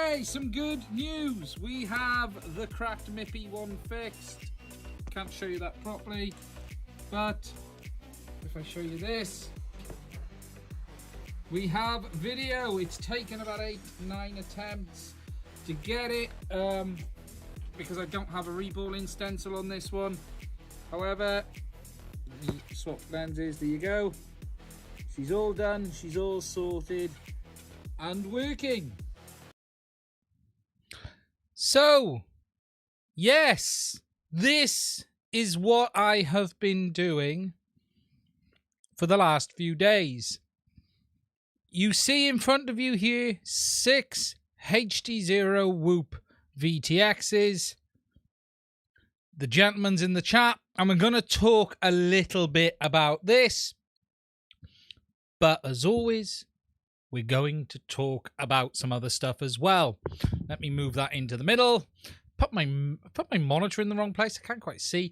Yay, some good news. We have the cracked Mippy one fixed. Can't show you that properly, but if I show you this, we have video. It's taken about 8-9 attempts to get it because I don't have a reballing stencil on this one. However, the swap lenses, there you go. She's all done, she's all sorted and working. So, yes, this is what I have been doing for the last few days. You see in front of you here 6 HDZero VTXs. The gentleman's in the chat, and we're going to talk a little bit about this. But as always, we're going to talk about some other stuff as well. Let me move that into the middle. Put my monitor in the wrong place. I can't quite see.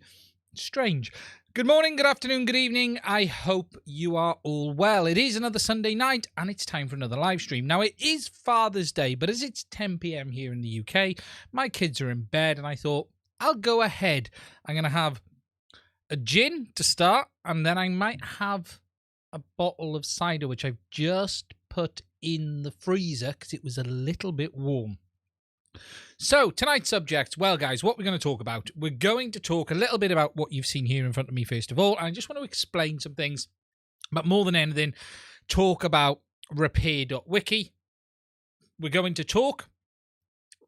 Strange. Good morning, good afternoon, good evening. I hope you are all well. It is another Sunday night and it's time for another live stream. Now, it is Father's Day, but as it's 10 p.m. here in the UK, my kids are in bed and I thought, I'll go ahead. I'm going to have a gin to start, and then I might have a bottle of cider, which I've just put in the freezer because it was a little bit warm. So, tonight's subject, well, guys, what we're going to talk about, we're going to talk a little bit about what you've seen here in front of me, first of all, and I just want to explain some things, but more than anything, talk about Repair.Wiki. We're going to talk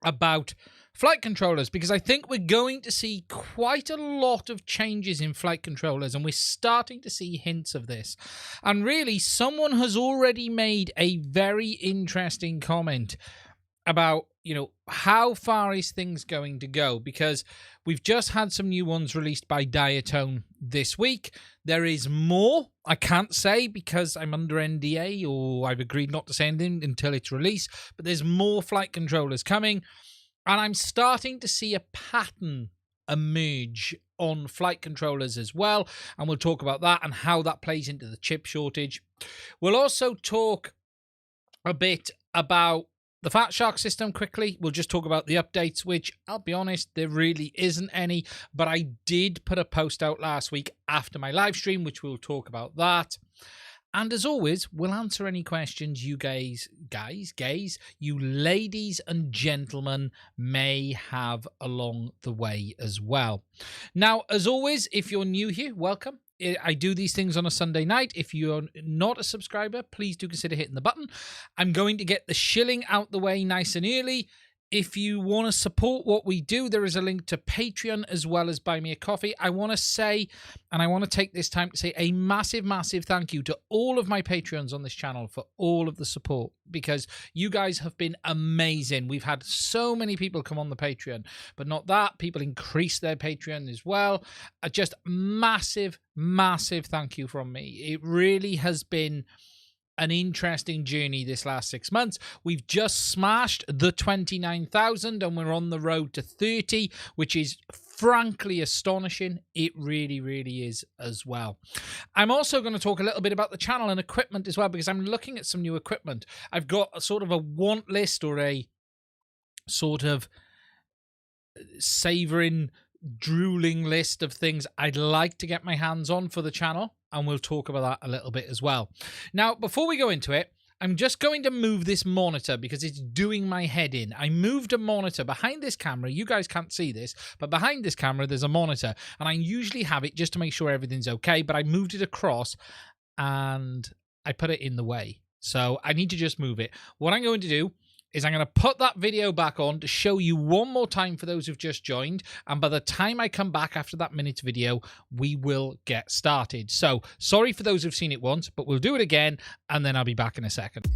about flight controllers, because I think we're going to see quite a lot of changes in flight controllers, and we're starting to see hints of this. And really, someone has already made a very interesting comment about, you know, how far is things going to go, because we've just had some new ones released by Diatone this week. There is more. I can't say because I'm under NDA or I've agreed not to say anything until it's released, but there's more flight controllers coming. And I'm starting to see a pattern emerge on flight controllers as well. And we'll talk about that and how that plays into the chip shortage. We'll also talk a bit about the Fat Shark system quickly. We'll just talk about the updates, which I'll be honest, there really isn't any. But I did put a post out last week after my live stream, which we'll talk about that. And as always, we'll answer any questions you gays, you ladies and gentlemen may have along the way as well. Now, as always, if you're new here, welcome. I do these things on a Sunday night. If you're not a subscriber, please do consider hitting the button. I'm going to get the shilling out the way nice and early. If you want to support what we do, there is a link to Patreon as well as Buy Me a Coffee. I want to say, and I want to take this time to say a massive, massive thank you to all of my Patreons on this channel for all of the support, because you guys have been amazing. We've had so many people come on the Patreon, but not that. People increase their Patreon as well. Just massive, massive thank you from me. It really has been an interesting journey this last 6 months. We've just smashed the 29,000 and we're on the road to 30, which is frankly astonishing. It really, really is as well. I'm also going to talk a little bit about the channel and equipment as well, because I'm looking at some new equipment. I've got a sort of a want list, or a sort of savoring, drooling list of things I'd like to get my hands on for the channel, and we'll talk about that a little bit as well. Now, before we go into it, I'm just going to move this monitor because it's doing my head in. I moved a monitor behind this camera. You guys can't see this, but behind this camera, there's a monitor, and I usually have it just to make sure everything's okay, but I moved it across and I put it in the way. So I need to just move it. What I'm going to do is I'm going to put that video back on to show you one more time for those who've just joined. And by the time I come back after that minute video, we will get started. So sorry for those who've seen it once, but we'll do it again, and then I'll be back in a second.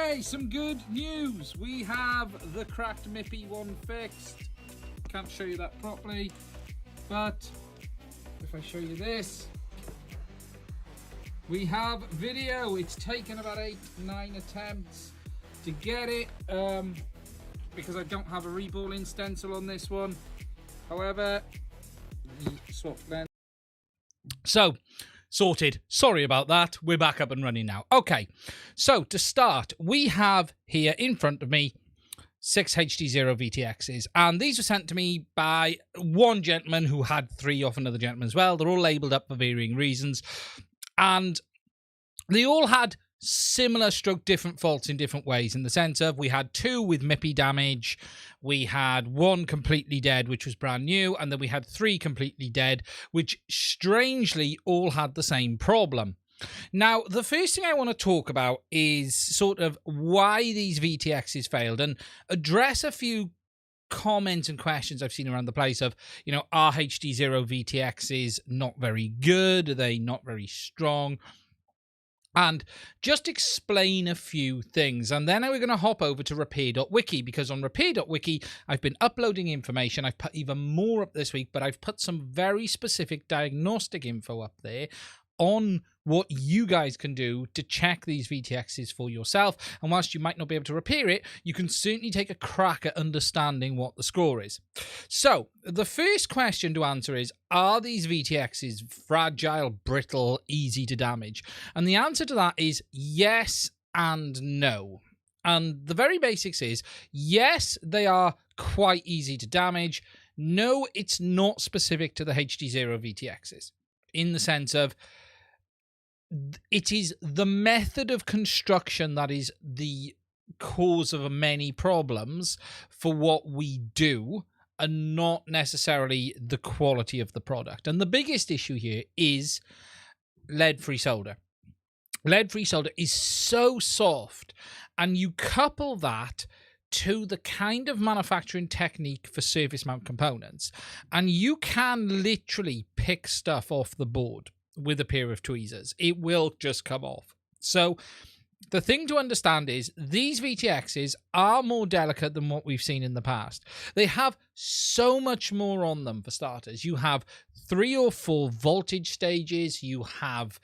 Okay, some good news. We have the cracked Mippy one fixed. Can't show you that properly, but if I show you this, we have video. It's taken about 8-9 attempts to get it, because I don't have a reballing stencil on this one. However, swap lens. So, sorted. Sorry about that. We're back up and running now. Okay, so to start, we have here in front of me 6 HDZero VTXs, and these were sent to me by one gentleman who had 3 off another gentleman as well. They're all labelled up for varying reasons, and they all had similar stroke different faults in different ways, in the sense of we had 2 with Mippy damage, we had 1 completely dead, which was brand new, and then we had 3 completely dead, which strangely all had the same problem. Now, the first thing I want to talk about is sort of why these VTXs failed, and address a few comments and questions I've seen around the place of, you know, are HDZero VTXs not very good? Are they not very strong? And just explain a few things, and then we're going to hop over to Repair.Wiki, because on Repair.Wiki I've been uploading information. I've put even more up this week, but I've put some very specific diagnostic info up there on what you guys can do to check these VTXs for yourself. And whilst you might not be able to repair it, you can certainly take a crack at understanding what the score is. So the first question to answer is, are these VTXs fragile, brittle, easy to damage? And the answer to that is yes and no. And the very basics is, yes, they are quite easy to damage. No, it's not specific to the HDZero VTXs, in the sense of it is the method of construction that is the cause of many problems for what we do, and not necessarily the quality of the product. And the biggest issue here is lead-free solder. Lead-free solder is so soft, and you couple that to the kind of manufacturing technique for surface mount components, and you can literally pick stuff off the board with a pair of tweezers. It will just come off. So the thing to understand is these VTXs are more delicate than what we've seen in the past. They have so much more on them, for starters. You have 3 or 4 voltage stages. You have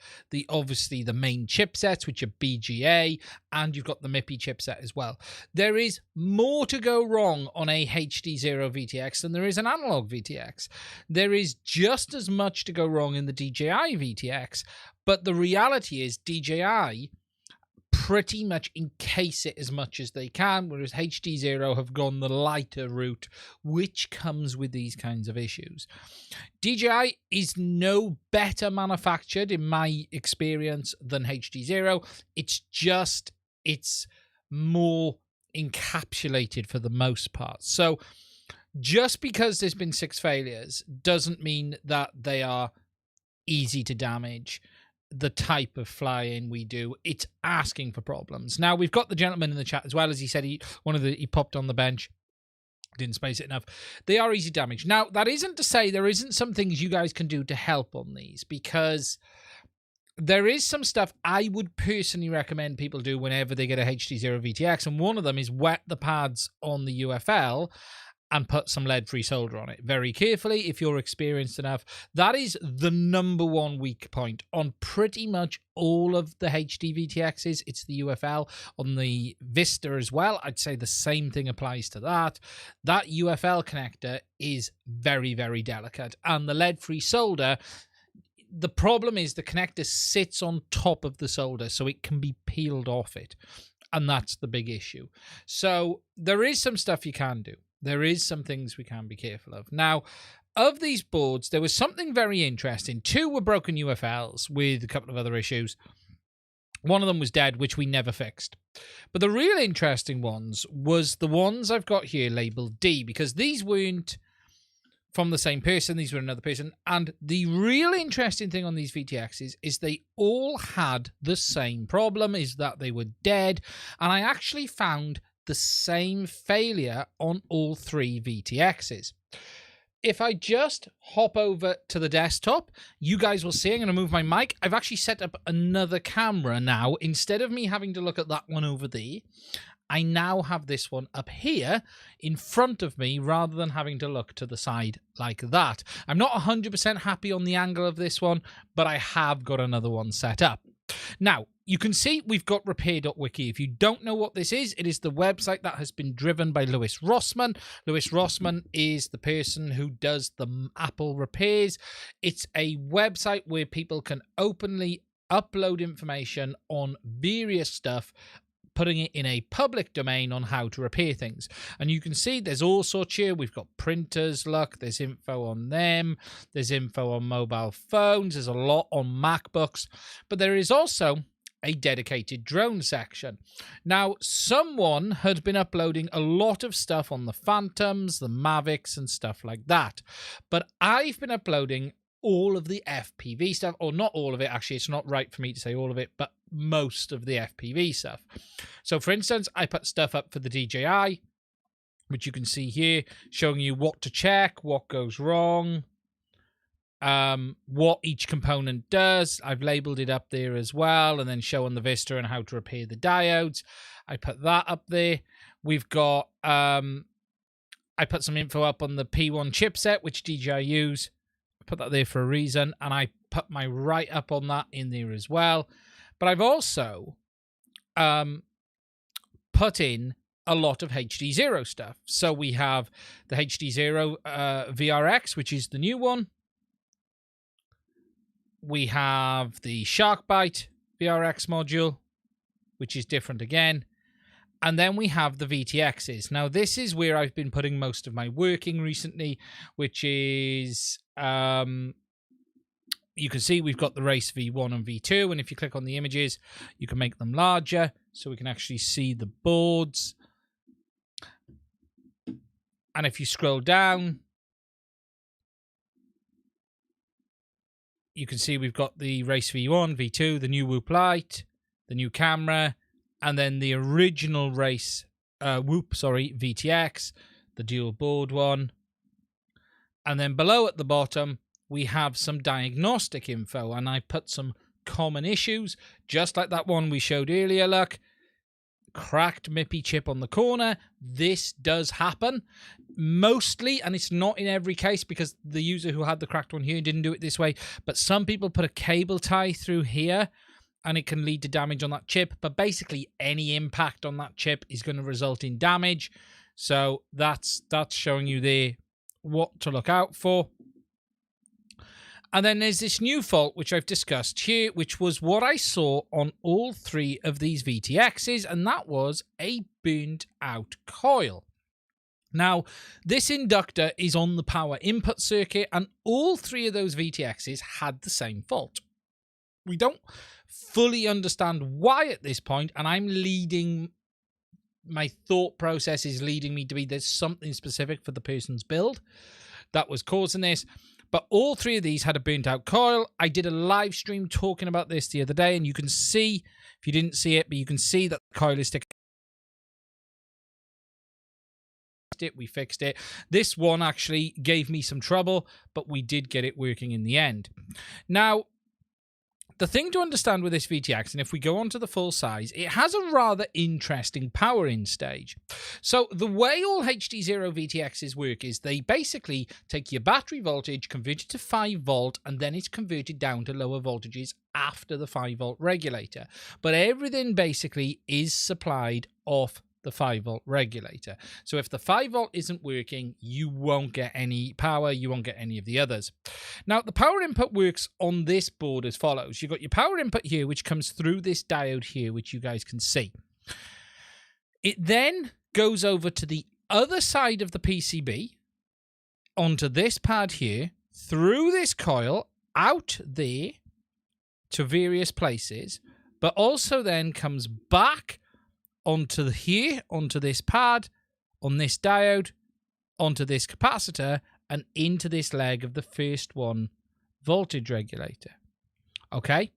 obviously the main chipsets, which are BGA, and you've got the Mippy chipset as well. There is more to go wrong on a HDZero VTX than there is an analog VTX. There is just as much to go wrong in the DJI VTX, but the reality is DJI pretty much encase it as much as they can, whereas HDZero have gone the lighter route, which comes with these kinds of issues. DJI is no better manufactured, in my experience, than HDZero. It's just, it's more encapsulated for the most part. So just because there's been 6 failures doesn't mean that they are easy to damage. The type of flying we do, it's asking for problems. Now, we've got the gentleman in the chat as well, as he said, he popped on the bench, didn't space it enough. They are easy damage. Now, that isn't to say there isn't some things you guys can do to help on these, because there is some stuff I would personally recommend people do whenever they get a HDZero VTX, and one of them is wet the pads on the UFL and put some lead-free solder on it very carefully if you're experienced enough. That is the #1 weak point on pretty much all of the HD VTXs. It's the UFL. On the Vista as well, I'd say the same thing applies to that. That UFL connector is very, very delicate. And the lead-free solder, the problem is the connector sits on top of the solder, so it can be peeled off it. And that's the big issue. So there is some stuff you can do. There is some things we can be careful of. Now, of these boards, there was something very interesting. 2 were broken UFLs with a couple of other issues. One of them was dead, which we never fixed. But the real interesting ones was the ones I've got here labeled D, because these weren't from the same person. These were another person. And the real interesting thing on these VTXs is they all had the same problem, is that they were dead. And I actually found the same failure on all 3 VTXs. if I just hop over to the desktop, you guys will see, I'm going to move my mic. I've actually set up another camera now. Instead of me having to look at that one over there, I now have this one up here in front of me rather than having to look to the side like that. I'm not 100% happy on the angle of this one, but I have got another one set up. Now, you can see we've got Repair.Wiki. If you don't know what this is, it is the website that has been driven by Lewis Rossman. Lewis Rossman is the person who does the Apple repairs. It's a website where people can openly upload information on various stuff, putting it in a public domain on how to repair things. And you can see there's all sorts here. We've got printers, look, there's info on them. There's info on mobile phones. There's a lot on MacBooks. But there is also a dedicated drone section. Now, someone had been uploading a lot of stuff on the Phantoms, the Mavics, and stuff like that. But I've been uploading all of the FPV stuff, or not all of it, actually, it's not right for me to say all of it, but most of the FPV stuff. So, for instance, I put stuff up for the DJI, which you can see here, showing you what to check, what goes wrong, what each component does. I've labeled it up there as well, and then showing the Vista and how to repair the diodes. I put that up there. We've got, I put some info up on the P1 chipset, which DJI use. I put that there for a reason, and I put my write-up on that in there as well. But I've also put in a lot of HDZero stuff. So we have the HDZero VTX, which is the new one. We have the Sharkbite VTX module, which is different again. And then we have the VTXs. Now, this is where I've been putting most of my work in recently, which is, you can see we've got the Race V1 and V2. And if you click on the images, you can make them larger so we can actually see the boards. And if you scroll down, you can see we've got the Race V1, V2, the new Whoop light, the new camera, and then the original Race VTX, the dual board one. And then below at the bottom, we have some diagnostic info, and I put some common issues, just like that one we showed earlier, look. Cracked MIPI chip on the corner. This does happen mostly, and it's not in every case because the user who had the cracked one here didn't do it this way, but some people put a cable tie through here and it can lead to damage on that chip. But basically any impact on that chip is going to result in damage, so that's showing you there what to look out for. And then there's this new fault, which I've discussed here, which was what I saw on all three of these VTXs, and that was a burnt out coil. Now, this inductor is on the power input circuit, and all three of those VTXs had the same fault. We don't fully understand why at this point, and my thought process is leading me to be there's something specific for the person's build that was causing this. But all three of these had a burnt out coil. I did a live stream talking about this the other day, and you can see, if you didn't see it, but you can see that the coil is sticking. We fixed it. This one actually gave me some trouble, but we did get it working in the end. Now, the thing to understand with this VTX, and if we go on to the full size, it has a rather interesting power in stage. So the way all HDZero VTXs work is they basically take your battery voltage, convert it to 5 volt, and then it's converted down to lower voltages after the 5 volt regulator. But everything basically is supplied off the 5 volt regulator. So if the 5 volt isn't working, you won't get any power, you won't get any of the others. Now, the power input works on this board as follows. You've got your power input here, which comes through this diode here, which you guys can see. It then goes over to the other side of the PCB, onto this pad here, through this coil, out there to various places, but also then comes back onto here, onto this pad, on this diode, onto this capacitor, and into this leg of the first one voltage regulator. Okay,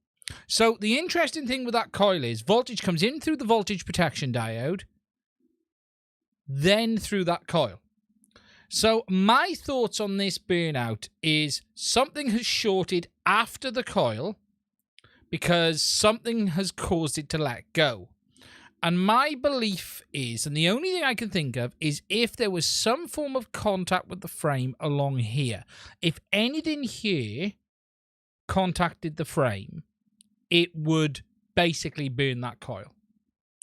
so the interesting thing with that coil is voltage comes in through the voltage protection diode, then through that coil. So my thoughts on this burnout is something has shorted after the coil because something has caused it to let go. And my belief is, and the only thing I can think of, is if there was some form of contact with the frame along here. If anything here contacted the frame, it would basically burn that coil.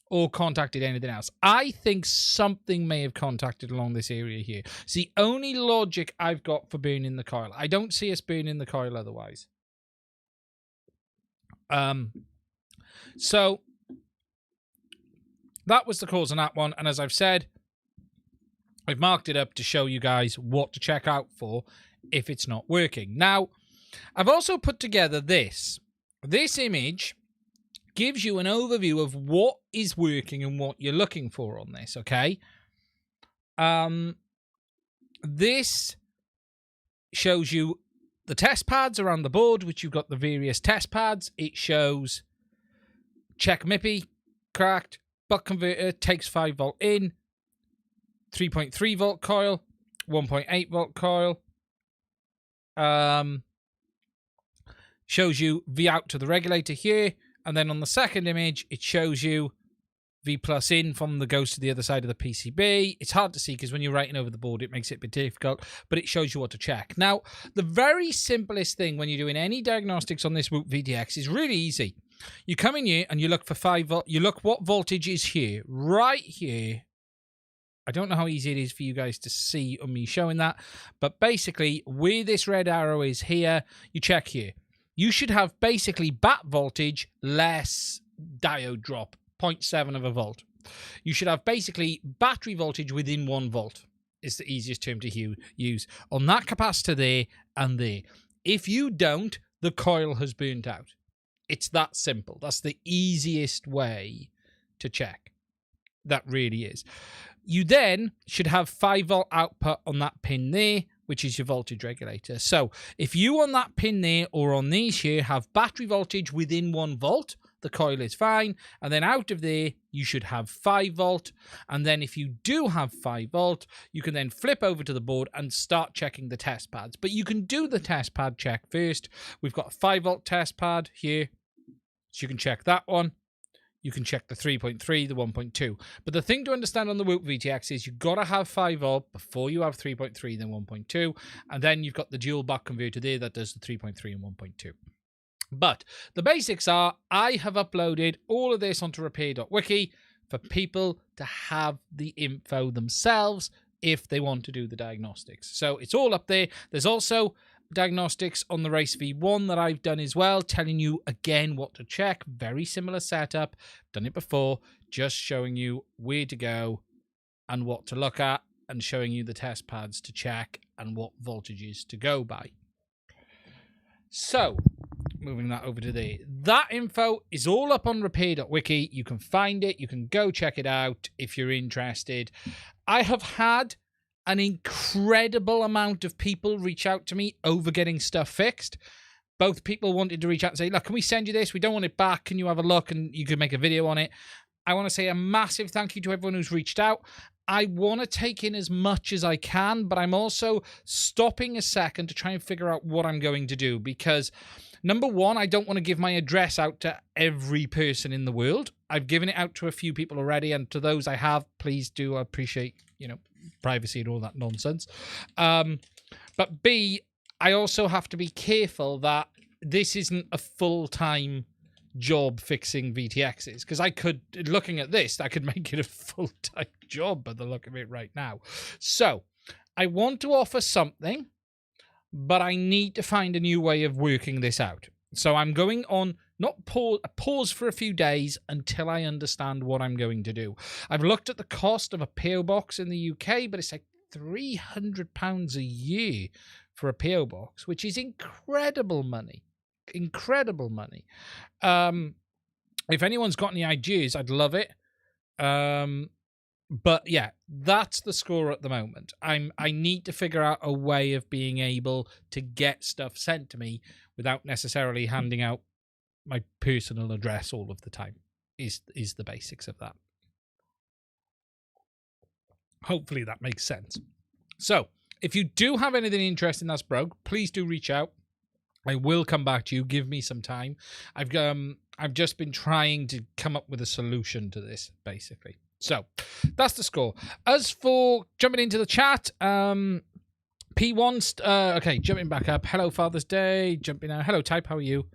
Or contacted anything else. I think something may have contacted along this area here. It's the only logic I've got for burning the coil. I don't see us burning the coil otherwise. So that was the cause on that one. And as I've said, I've marked it up to show you guys what to check out for if it's not working. Now, I've also put together this. This image gives you an overview of what is working and what you're looking for on this, okay? This shows you the test pads around the board, which you've got the various test pads. It shows check MIPI, cracked, buck converter, takes 5 volt in, 3.3 volt coil, 1.8 volt coil. Shows you V out to the regulator here. And then on the second image, it shows you V plus in from the goes to the other side of the PCB. It's hard to see because when you're writing over the board, it makes it a bit difficult, but it shows you what to check. Now, the very simplest thing when you're doing any diagnostics on this Whoop VTX is really easy. You come in here and you look for 5 volt. You look what voltage is here, right here. I don't know how easy it is for you guys to see on me showing that, but basically where this red arrow is here, you check here. You should have basically bat voltage less diode drop, 0.7 of a volt. You should have basically battery voltage within 1 volt is the easiest term to use on that capacitor there and there. If you don't, the coil has burnt out. It's that simple. That's the easiest way to check. That really is. You then should have 5 volt output on that pin there, which is your voltage regulator. So if you on that pin there or on these here have battery voltage within 1 volt, the coil is fine. And then out of there, you should have 5 volt. And then if you do have 5 volt, you can then flip over to the board and start checking the test pads. But you can do the test pad check first. We've got a 5 volt test pad here. So you can check that one. You can check the 3.3, the 1.2. But the thing to understand on the Whoop VTX is you've got to have 5 volt before you have 3.3, then 1.2. And then you've got the dual buck converter there that does the 3.3 and 1.2. But the basics are, I have uploaded all of this onto Repair.Wiki for people to have the info themselves if they want to do the diagnostics. So it's all up there. There's also diagnostics on the Race V1 that I've done as well, telling you again what to check. Very similar setup, done it before, just showing you where to go and what to look at and showing you the test pads to check and what voltages to go by. So moving that over to there, that info is all up on Repair.Wiki. You can find it, you can go check it out if you're interested. I have had an incredible amount of people reach out to me over getting stuff fixed. Both people wanted to reach out and say, look, can we send you this? We don't want it back. Can you have a look? And you can make a video on it. I want to say a massive thank you to everyone who's reached out. I want to take in as much as I can, but I'm also stopping a second to try and figure out what I'm going to do. Because number one, I don't want to give my address out to every person in the world. I've given it out to a few people already. And to those I have, please do appreciate, privacy and all that nonsense. But B, I also have to be careful that this isn't a full-time job fixing VTXs, because I could, looking at this, I could make it a full-time job by the look of it right now. So I want to offer something, but I need to find a new way of working this out. So I'm going on pause for a few days until I understand what I'm going to do. I've looked at the cost of a PO box in the UK, but it's like £300 a year for a PO box, which is incredible money. Incredible money. If anyone's got any ideas, I'd love it. But yeah, that's the score at the moment. I need to figure out a way of being able to get stuff sent to me without necessarily handing out my personal address all of the time. Is the basics of that. Hopefully that makes sense. So If you do have anything interesting that's broke, please do reach out. I will come back to you. Give me some time. I've just been trying to come up with a solution to this, basically. So that's the score. As for jumping into the chat, P1, okay, jumping back up. Hello, Father's Day. Jumping out. Hello, Type. How are you?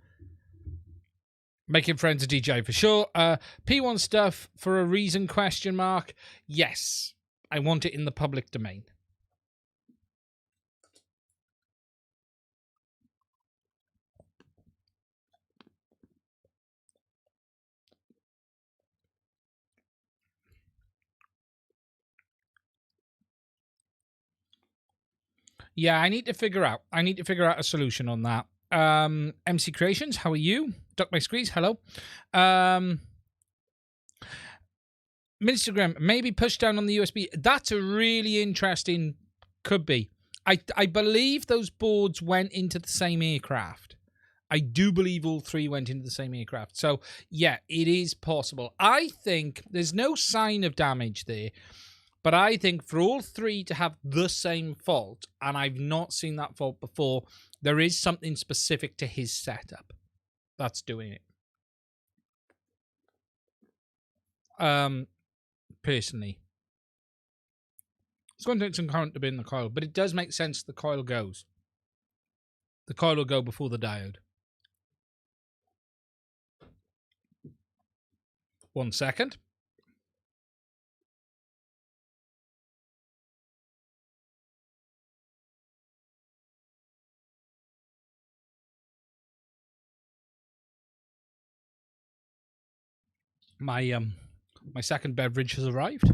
Making friends with DJI for sure. P1 stuff for a reason, question mark. Yes, I want it in the public domain. Yeah, I need to figure out a solution on that. MC Creations, how are you? Duck my squeeze, hello. Instagram, maybe push down on the USB. That's a really interesting, could be. I believe those boards went into the same aircraft. I do believe all three went into the same aircraft. So, yeah, it is possible. I think there's no sign of damage there. But I think for all three to have the same fault, and I've not seen that fault before, there is something specific to his setup that's doing it. Personally. It's going to take some current to be in the coil, but it does make sense the coil goes. The coil will go before the diode. 1 second. My second beverage has arrived.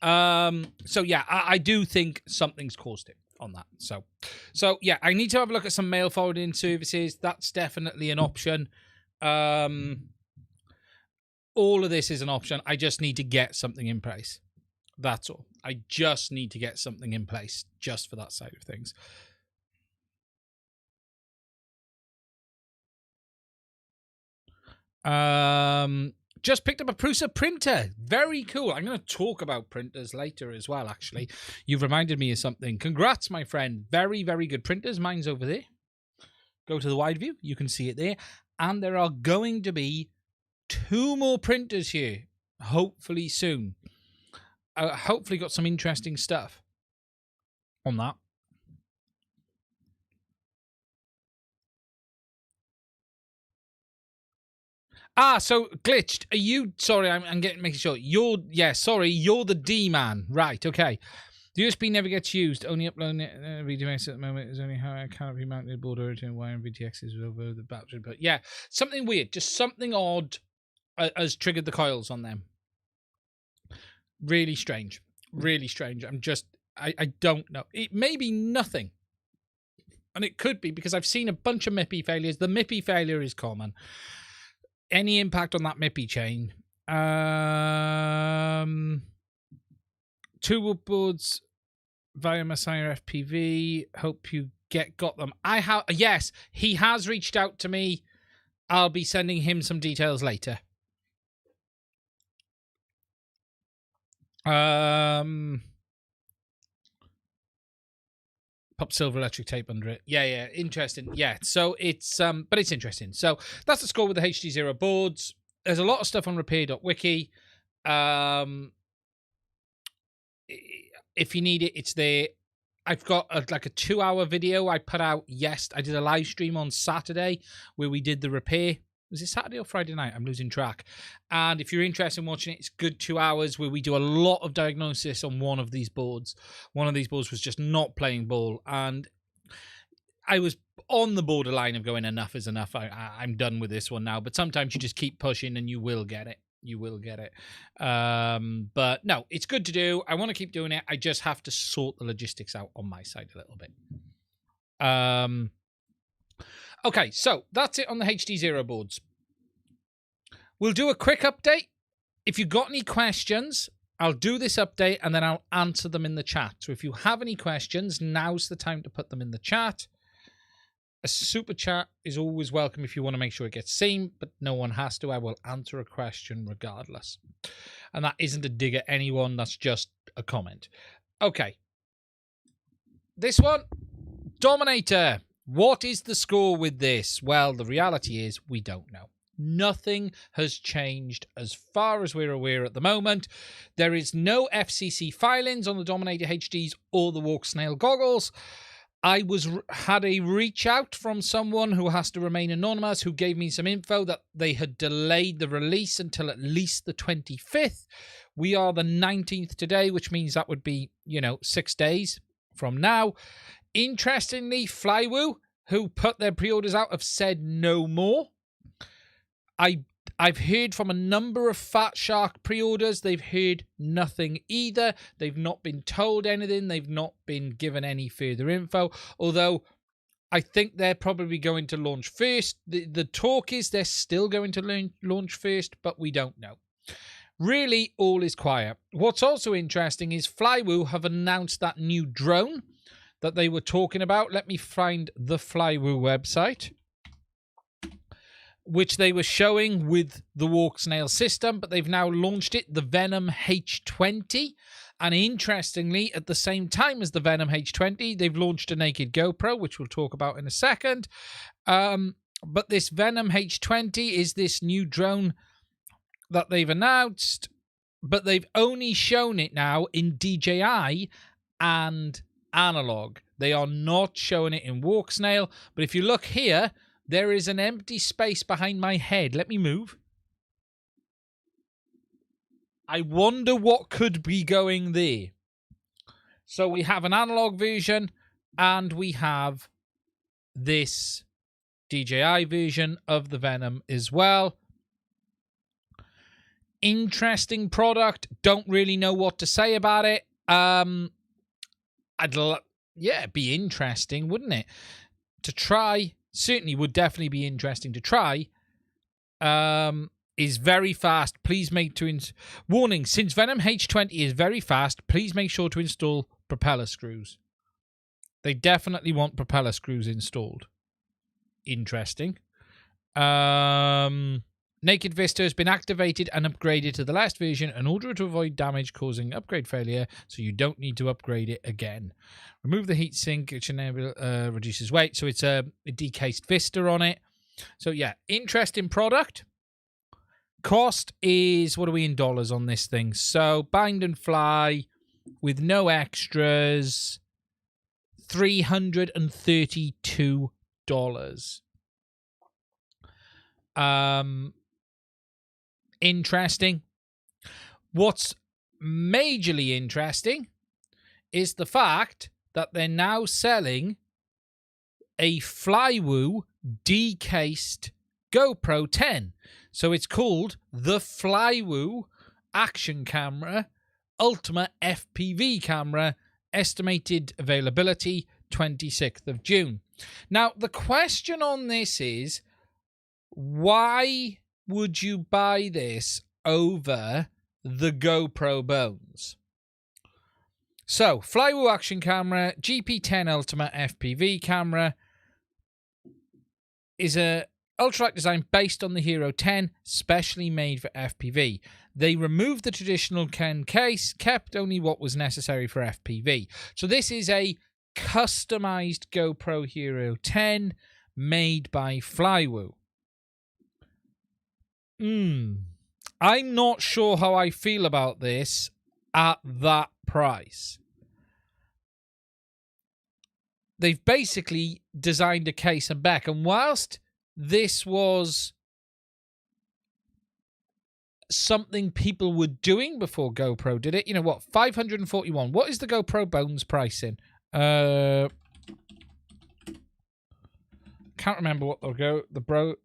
So yeah, I do think something's caused it on that. So yeah, I need to have a look at some mail forwarding services. That's definitely an option. All of this is an option. I just need to get something in place. That's all. I just need to get something in place just for that side of things. Just picked up a Prusa printer. Very cool. I'm going to talk about printers later as well, actually. You've reminded me of something. Congrats, my friend. Very, very good printers. Mine's over there. Go to the wide view. You can see it there. And there are going to be 2 more printers here, hopefully soon. Hopefully got some interesting stuff on that. So glitched. Are you sorry? I'm making sure you're. Yeah, sorry, you're the D man. Right. Okay. The USB never gets used. Only uploading it. VTX at the moment is only how I can't be mounted board original wire and VTX is over the battery. But yeah, something weird, just something odd, has triggered the coils on them. Really strange. Really strange. I don't know. It may be nothing. And it could be because I've seen a bunch of MIPI failures. The MIPI failure is common. Any impact on that MIPI chain? 2 boards via Messiah FPV. Hope you got them. I have. Yes, he has reached out to me. I'll be sending him some details later. Pop silver electric tape under it. Yeah, interesting. Yeah, so it's but it's interesting. So that's the score with the HDZero boards. There's a lot of stuff on Repair.Wiki. If you need it, it's there. I've got a 2-hour video I put out. Yes, I did a live stream on Saturday where we did the repair. Was it Saturday or Friday night? I'm losing track. And if you're interested in watching it, it's good 2 hours where we do a lot of diagnosis on one of these boards. One of these boards was just not playing ball. And I was on the borderline of going, enough is enough. I'm done with this one now. But sometimes you just keep pushing and you will get it. You will get it. But no, it's good to do. I want to keep doing it. I just have to sort the logistics out on my side a little bit. Okay, so that's it on the HDZero boards. We'll do a quick update. If you've got any questions, I'll do this update and then I'll answer them in the chat. So if you have any questions, now's the time to put them in the chat. A super chat is always welcome if you want to make sure it gets seen, but no one has to. I will answer a question regardless. And that isn't a dig at anyone. That's just a comment. Okay. This one, Dominator. What is the score with this? Well, the reality is we don't know. Nothing has changed as far as we're aware at the moment. There is no FCC filings on the Dominator HDs or the Walksnail goggles. I had a reach out from someone who has to remain anonymous who gave me some info that they had delayed the release until at least the 25th. We are the 19th today, which means that would be, 6 days from now. Interestingly, Flywoo, who put their pre-orders out, have said no more. I've heard from a number of Fat Shark pre-orders. They've heard nothing either. They've not been told anything. They've not been given any further info. Although I think they're probably going to launch first. The talk is they're still going to launch first, but we don't know. Really, all is quiet. What's also interesting is Flywoo have announced that new drone that they were talking about. Let me find the Flywoo website, which they were showing with the Walksnail system, but they've now launched it, the Venom H20. And interestingly, at the same time as the Venom H20, they've launched a naked GoPro, which we'll talk about in a second. But this Venom H20 is this new drone that they've announced, but they've only shown it now in DJI and analog. They are not showing it in Walksnail, but if you look here, there is an empty space behind my head. Let me move. I wonder what could be going there. So we have an analog version and we have this DJI version of the Venom as well. Interesting product. Don't really know what to say about it. It'd be interesting, wouldn't it? To try. Certainly would definitely be interesting to try. Is very fast. Please make warning, since Venom H20 is very fast, please make sure to install propeller screws. They definitely want propeller screws installed. Interesting. Naked Vista has been activated and upgraded to the last version in order to avoid damage causing upgrade failure, so you don't need to upgrade it again. Remove the heatsink, which reduces weight, so it's a decased Vista on it. So yeah, interesting product. Cost is, what are we in dollars on this thing? So bind and fly with no extras, $332. Interesting. What's majorly interesting is the fact that they're now selling a Flywoo decased GoPro 10. So it's called the Flywoo Action Camera Ultimate FPV Camera. Estimated availability 26th of June. Now, the question on this is, why would you buy this over the GoPro Bones? So, Flywoo Action Camera, GP10 Ultimate FPV Camera, is a ultralight design based on the Hero 10, specially made for FPV. They removed the traditional Ken case, kept only what was necessary for FPV. So this is a customized GoPro Hero 10 made by Flywoo. I'm not sure how I feel about this at that price. They've basically designed a case and back, and whilst this was something people were doing before GoPro did it, you know what, $541. What is the GoPro Bones pricing? Can't remember what the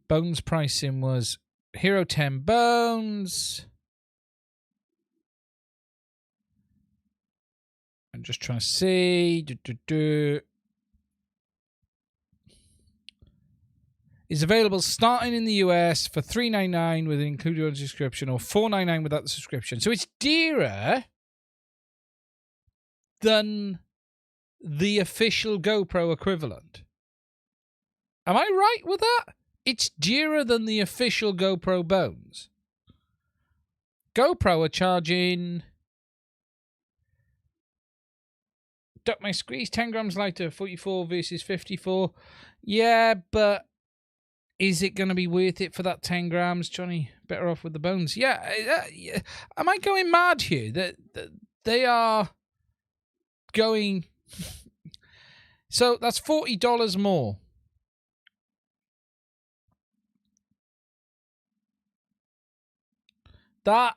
Bones pricing was. Hero 10 Bones. I'm just trying to see. Is available starting in the US for $399 with an included subscription, or $499 without the subscription. So it's dearer than the official GoPro equivalent. Am I right with that? It's dearer than the official GoPro bones. GoPro are charging... Duck my squeeze, 10 grams lighter, 44 versus 54. Yeah, but is it going to be worth it for that 10 grams, Johnny? Better off with the bones. Yeah. Am I going mad here? That they are going... So that's $40 more. That...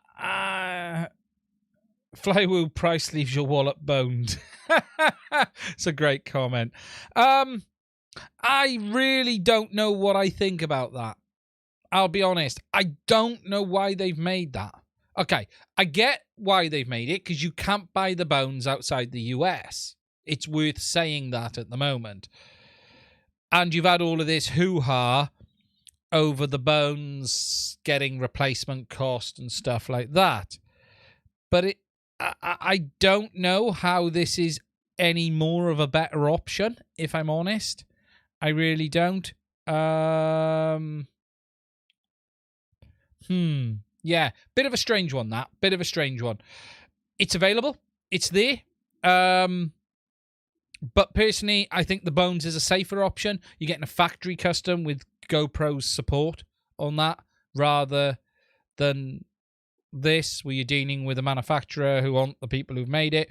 Flywoo price leaves your wallet boned. It's a great comment. I really don't know what I think about that. I'll be honest. I don't know why they've made that. Okay, I get why they've made it, because you can't buy the bones outside the US. It's worth saying that at the moment. And you've had all of this hoo-ha over the bones getting replacement cost and stuff like that. But I don't know how this is any more of a better option, if I'm honest. I really don't. Yeah, bit of a strange one, that. Bit of a strange one. It's available. It's there. But personally, I think the bones is a safer option. You're getting a factory custom with GoPro's support on that, rather than this, where you're dealing with a manufacturer who aren't the people who've made it.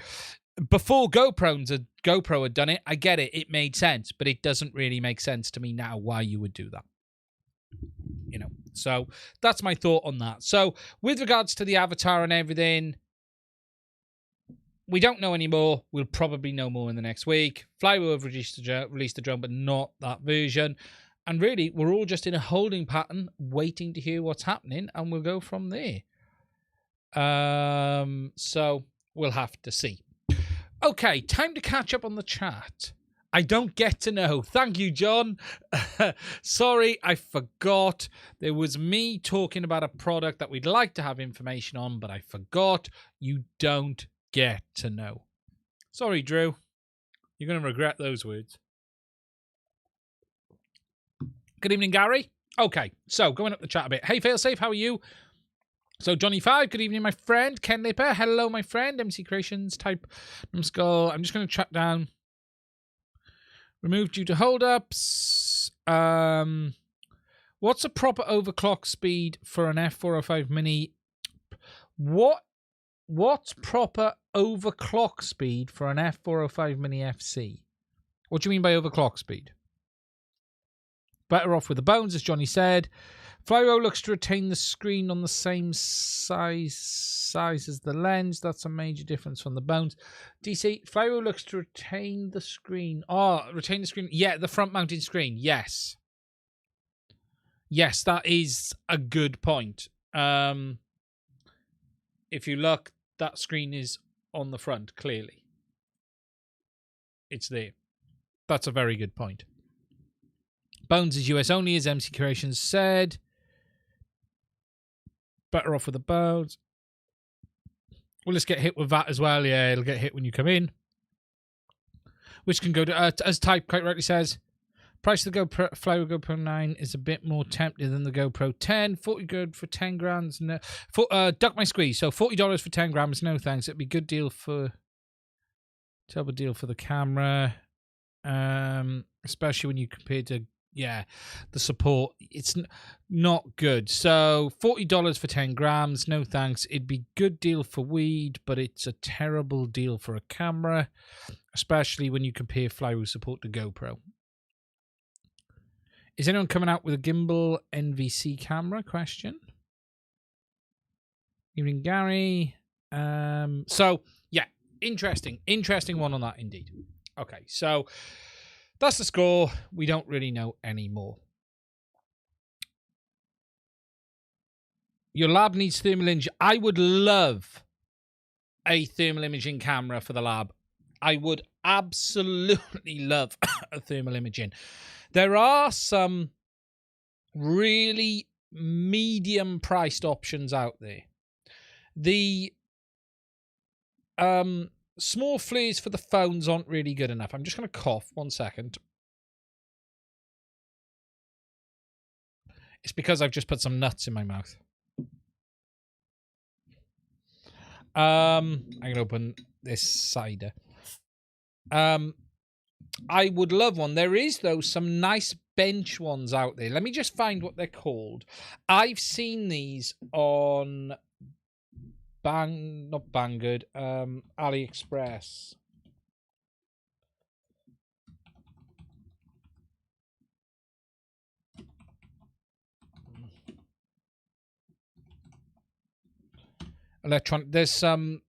Before GoPro had done it, I get it. It made sense, but it doesn't really make sense to me now why you would do that. You know, so that's my thought on that. So with regards to the avatar and everything, we don't know anymore. We'll probably know more in the next week. Flywoo have released the drone, but not that version. And really, we're all just in a holding pattern, waiting to hear what's happening, and we'll go from there. So we'll have to see. Okay, time to catch up on the chat. I don't get to know. Thank you, John. Sorry, I forgot. There was me talking about a product that we'd like to have information on, but I forgot. You don't get to know. Sorry, Drew. You're going to regret those words. Good evening, Gary. Okay, so going up the chat a bit. Hey, Failsafe, how are you? So, Johnny5, good evening, my friend. Ken Lipper, hello, my friend. MC Creations, type Skull. I'm just going to track down. Removed due to holdups. What's a proper overclock speed for an F405 Mini? What's proper overclock speed for an F405 Mini FC? What do you mean by overclock speed? Better off with the bones, as Johnny said. Flywoo looks to retain the screen on the same size as the lens. That's a major difference from the bones. DC, Flywoo looks to retain the screen. Oh, retain the screen. Yeah, the front-mounted screen. Yes. Yes, that is a good point. If you look, that screen is on the front, clearly. It's there. That's a very good point. Bones is US only, as MC Creations said. Better off with the bones. Will this get hit with that as well? Yeah, it'll get hit when you come in. Which can go to, as Type quite rightly says, price of the Flywoo GoPro 9 is a bit more tempting than the GoPro 10. 40 good for 10 grams. No, duck my squeeze. So $40 for 10 grams. No thanks. It'd be a good deal for... Terrible deal for the camera. Especially when you compare to... Yeah, the support, it's not good. So $40 for 10 grams, no thanks. It'd be good deal for weed, but it's a terrible deal for a camera, especially when you compare Flywoo support to GoPro. Is anyone coming out with a gimbal NVC camera? Question. Evening, Gary. So, yeah, interesting one on that indeed. Okay, so... That's the score. We don't really know anymore. Your lab needs thermal imaging. I would love a thermal imaging camera for the lab. I would absolutely love a thermal imaging. There are some really medium-priced options out there. The small flares for the phones aren't really good enough. I'm just going to cough 1 second. It's because I've just put some nuts in my mouth. I'm going to open this cider. I would love one. There is, though, some nice bench ones out there. Let me just find what they're called. I've seen these on not Banggood, AliExpress. Electronic. There's some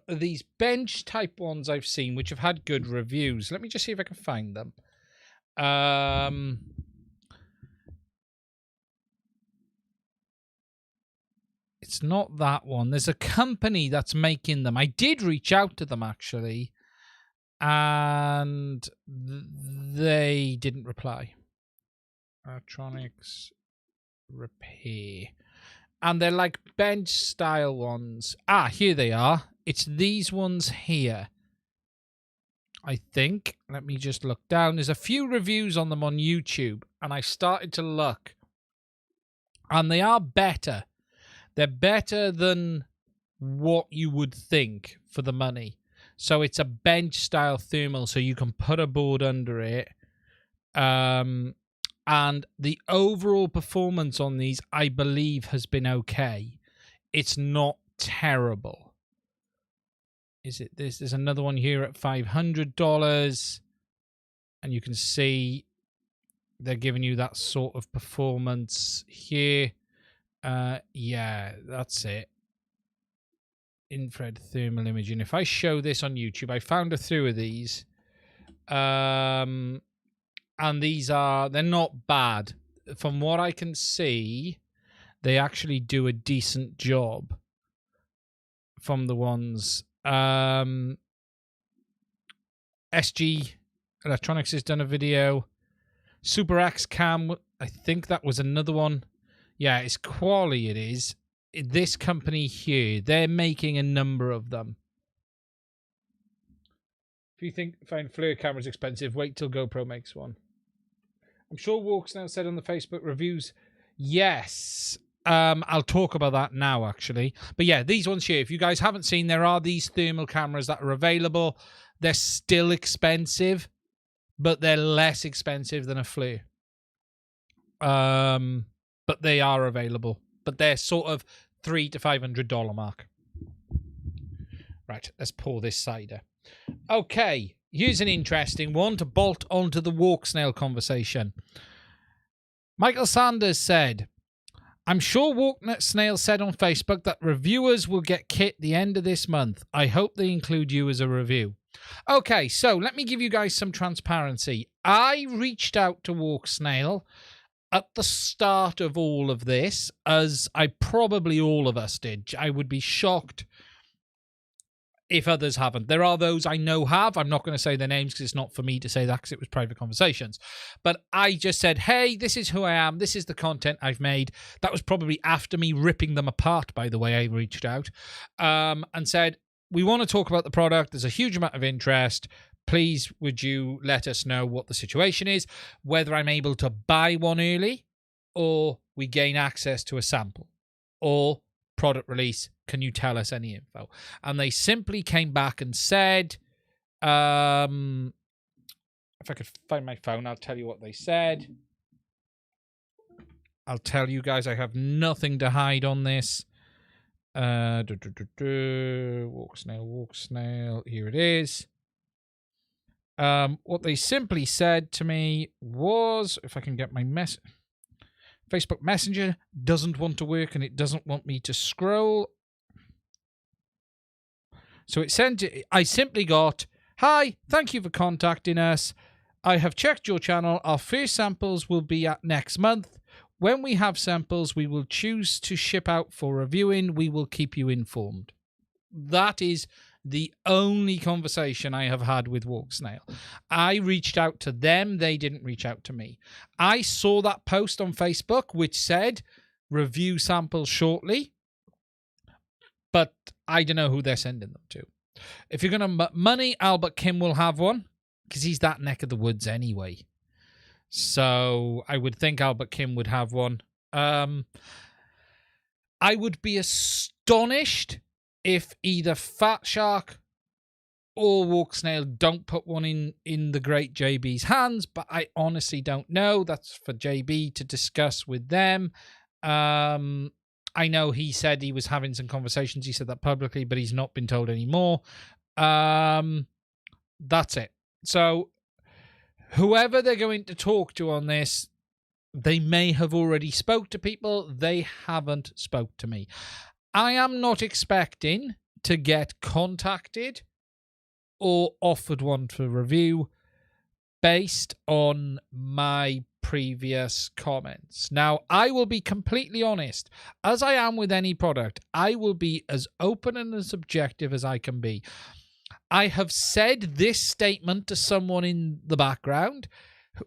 of these bench type ones I've seen which have had good reviews. Let me just see if I can find them. It's not that one. There's a company that's making them. I did reach out to them actually, and they didn't reply. Electronics Repair. And they're like bench style ones. Ah, here they are. It's these ones here, I think. Let me just look down. There's a few reviews on them on YouTube, and I started to look. And they are better. They're better than what you would think for the money. So it's a bench style thermal, so you can put a board under it. And the overall performance on these, I believe, has been okay. It's not terrible. Is it this? There's another one here at $500. And you can see they're giving you that sort of performance here. Yeah, that's it. Infrared thermal imaging. If I show this on YouTube, I found a few of these. And these they're not bad. From what I can see, they actually do a decent job from the ones. SG Electronics has done a video. Super X Cam, I think that was another one. Yeah, it's Quali, it is. This company here, they're making a number of them. If you find flare cameras expensive, wait till GoPro makes one. I'm sure Walksnail said on the Facebook reviews, yes. I'll talk about that now, actually. But yeah, these ones here, if you guys haven't seen, there are these thermal cameras that are available. They're still expensive, but they're less expensive than a flare. But they are available. But they're sort of $300 to $500 mark. Right, let's pour this cider. Okay, here's an interesting one to bolt onto the Walksnail conversation. Michael Sanders said, I'm sure Walksnail said on Facebook that reviewers will get kit the end of this month. I hope they include you as a review. Okay, so let me give you guys some transparency. I reached out to Walksnail at the start of all of this, as probably all of us did. I would be shocked if others haven't. There are those I know have. I'm not going to say their names because it's not for me to say that because it was private conversations. But I just said, hey, this is who I am. This is the content I've made. That was probably after me ripping them apart, by the way. I reached out and said, we want to talk about the product. There's a huge amount of interest. Please, would you let us know what the situation is, whether I'm able to buy one early or we gain access to a sample or product release. Can you tell us any info? And they simply came back and said, if I could find my phone, I'll tell you what they said. I'll tell you guys I have nothing to hide on this. Walksnail, here it is. What they simply said to me was, if I can get my Facebook Messenger doesn't want to work and it doesn't want me to scroll. So I simply got, hi, thank you for contacting us. I have checked your channel. Our first samples will be at next month. When we have samples, we will choose to ship out for reviewing. We will keep you informed. That is the only conversation I have had with Walksnail. I reached out to them. They didn't reach out to me. I saw that post on Facebook which said review samples shortly. but I don't know who they're sending them to. If you're going to money, Albert Kim will have one because he's that neck of the woods anyway. So I would think Albert Kim would have one. I would be astonished if either Fat Shark or Walksnail don't put one in the great JB's hands, but I honestly don't know. That's for JB to discuss with them. I know he said he was having some conversations. He said that publicly, but he's not been told anymore. That's it. So whoever they're going to talk to on this, they may have already spoke to people. They haven't spoke to me. I am not expecting to get contacted or offered one for review based on my previous comments. Now, I will be completely honest. As I am with any product, I will be as open and as objective as I can be. I have said this statement to someone in the background.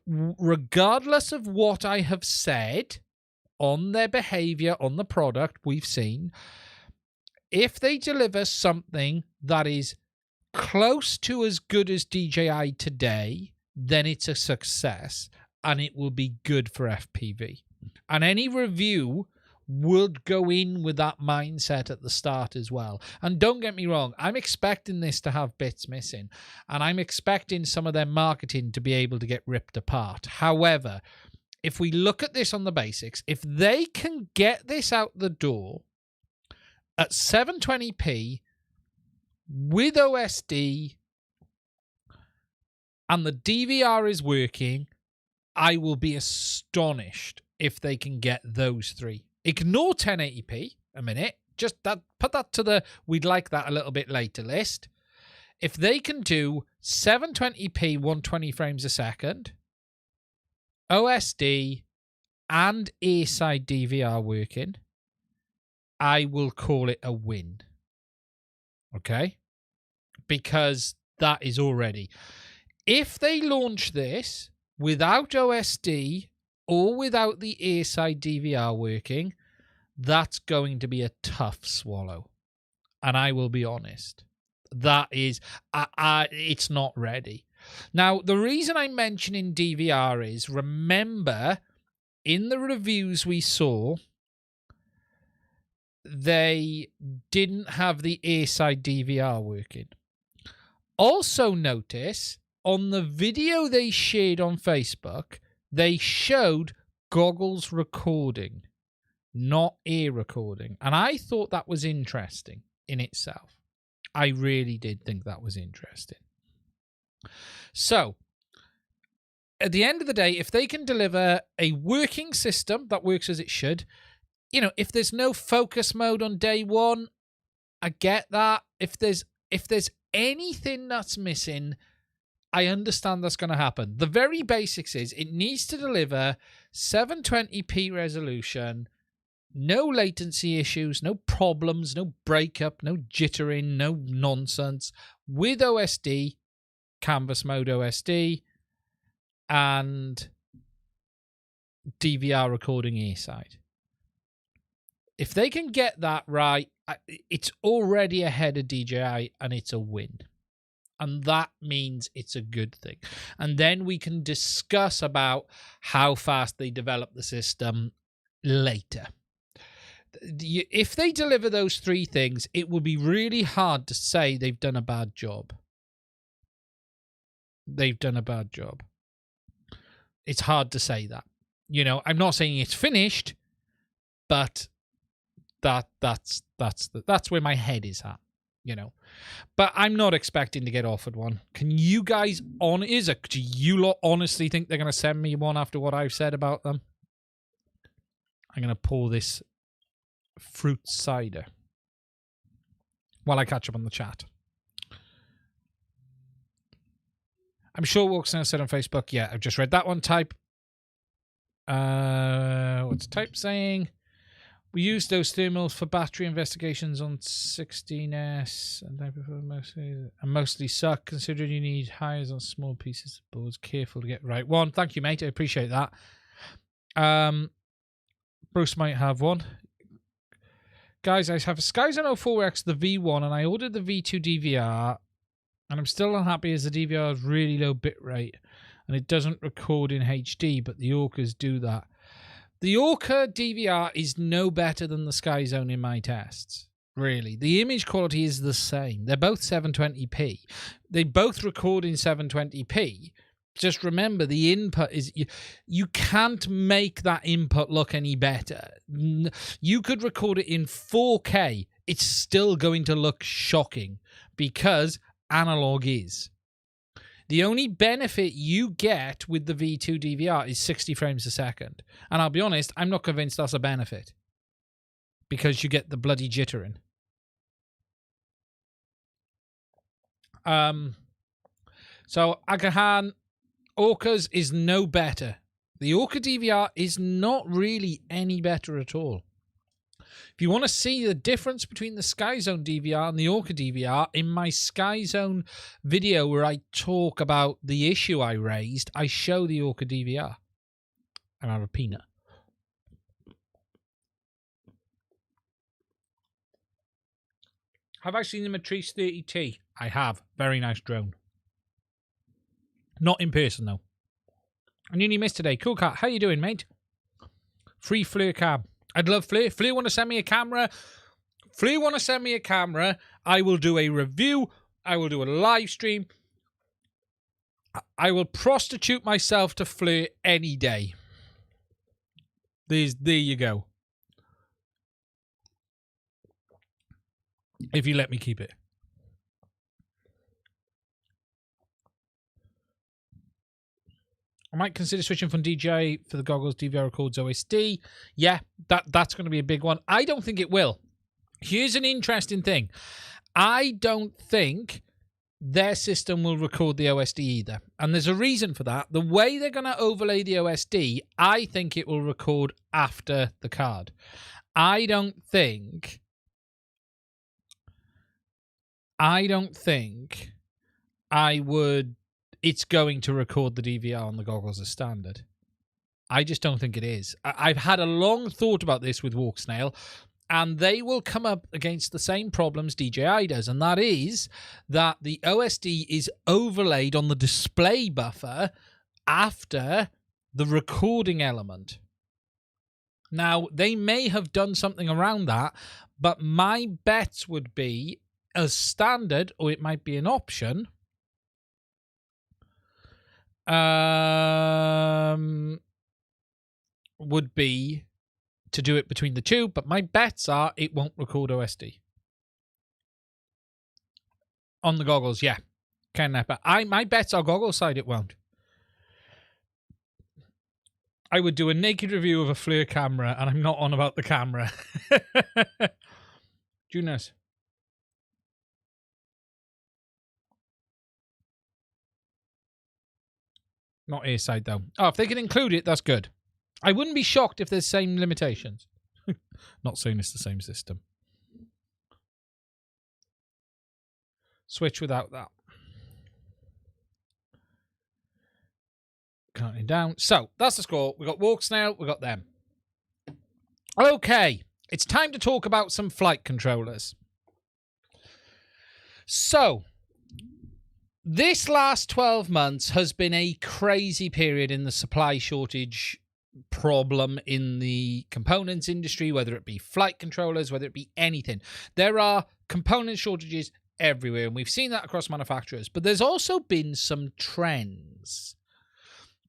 Regardless of what I have said on their behavior on the product we've seen, if they deliver something that is close to as good as DJI today, then it's a success and it will be good for FPV. And any review would go in with that mindset at the start as well. And don't get me wrong, I'm expecting this to have bits missing, and I'm expecting some of their marketing to be able to get ripped apart. However, if we look at this on the basics, if they can get this out the door at 720p with OSD and the DVR is working, I will be astonished if they can get those three. Ignore 1080p a minute. Just that, put that to the we'd like that a little bit later list. If they can do 720p 120 frames a second, OSD and airside DVR working, I will call it a win. Okay? Because that is already. If they launch this without OSD or without the airside DVR working, that's going to be a tough swallow. And I will be honest. That is, it's not ready. Now, the reason I'm mentioning DVR is, remember, in the reviews we saw, they didn't have the airside DVR working. Also notice, on the video they shared on Facebook, they showed goggles recording, not ear recording. And I thought that was interesting in itself. I really did think that was interesting. So, at the end of the day, if they can deliver a working system that works as it should, you know, if there's no focus mode on day one, I get that. If there's anything that's missing, I understand that's going to happen. The very basics is it needs to deliver 720p resolution, no latency issues, no problems, no breakup, no jittering, no nonsense, with OSD, canvas mode OSD, and DVR recording airside. If they can get that right, it's already ahead of DJI and it's a win. And that means it's a good thing. And then we can discuss about how fast they develop the system later. If they deliver those three things, it will be really hard to say they've done a bad job. They've done a bad job. It's hard to say that. You know, I'm not saying it's finished, but that's where my head is at, you know. But I'm not expecting to get offered one. Can you guys do you lot honestly think they're going to send me one after what I've said about them? I'm going to pour this fruit cider while I catch up on the chat. I'm sure Walksnail said on Facebook. Yeah, I've just read that one. Type. What's Type saying? We use those thermals for battery investigations on 16S, and I prefer mostly suck, considering you need hires on small pieces of boards. Careful to get right one. Thank you, mate. I appreciate that. Bruce might have one. Guys, I have a Skyzone 04X, the V1, and I ordered the V2 DVR, and I'm still unhappy as the DVR has really low bitrate, and it doesn't record in HD, but the Orcas do that. The Orqa DVR is no better than the Skyzone in my tests. Really. The image quality is the same. They're both 720p. They both record in 720p. Just remember, the input is... You can't make that input look any better. You could record it in 4K. It's still going to look shocking because analog is. The only benefit you get with the V2 DVR is 60 frames a second. And I'll be honest, I'm not convinced that's a benefit. Because you get the bloody jittering. So, Agahan, Orqa's is no better. The Orqa DVR is not really any better at all. If you want to see the difference between the Skyzone DVR and the Orqa DVR, in my Skyzone video where I talk about the issue I raised, I show the Orqa DVR. And I have a peanut. Have I seen the Matrice 30T? I have. Very nice drone. Not in person, though. I nearly missed today. Cool cat. How you doing, mate? Free Fleur cab. I'd love Fleur. Fleur want to send me a camera? Fleur want to send me a camera? I will do a review. I will do a live stream. I will prostitute myself to Fleur any day. There you go. If you let me keep it. I might consider switching from DJI for the goggles. DVR records OSD. Yeah, that's going to be a big one. I don't think it will. Here's an interesting thing. I don't think their system will record the OSD either. And there's a reason for that. The way they're going to overlay the OSD, I think it will record after the card. I don't think it's going to record the DVR on the goggles as standard. I just don't think it is. I've had a long thought about this with Walksnail, and they will come up against the same problems DJI does, and that is that the OSD is overlaid on the display buffer after the recording element. Now, they may have done something around that, but my bets would be as standard, or it might be an option, would be to do it between the two, but my bets are it won't record OSD. On the goggles, yeah. My bets are goggle side it won't. I would do a naked review of a Fleur camera, and I'm not on about the camera. Junus. Not ear side, though. Oh, if they can include it, that's good. I wouldn't be shocked if there's same limitations. Not saying it's the same system. Switch without that. Counting down. So, that's the score. We got Walksnail, we got them. Okay, it's time to talk about some flight controllers. So, this last 12 months has been a crazy period in the supply shortage problem in the components industry, whether it be flight controllers, whether it be anything. There are component shortages everywhere, and we've seen that across manufacturers. But there's also been some trends.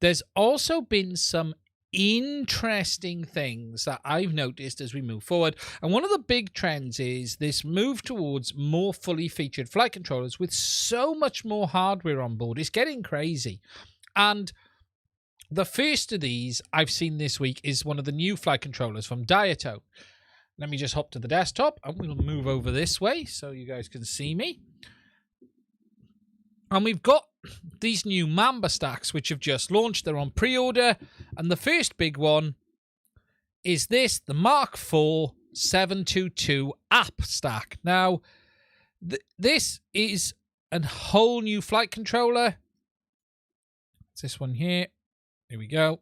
There's also been some interesting things that I've noticed as we move forward. And one of the big trends is this move towards more fully featured flight controllers with so much more hardware on board. It's getting crazy. And the first of these I've seen this week is one of the new flight controllers from Diato. Let me just hop to the desktop and we'll move over this way so you guys can see me. And we've got these new Mamba stacks which have just launched. They're on pre-order. And the first big one is this, the Mark IV 722 app stack. Now, this is a whole new flight controller. It's this one here. Here we go.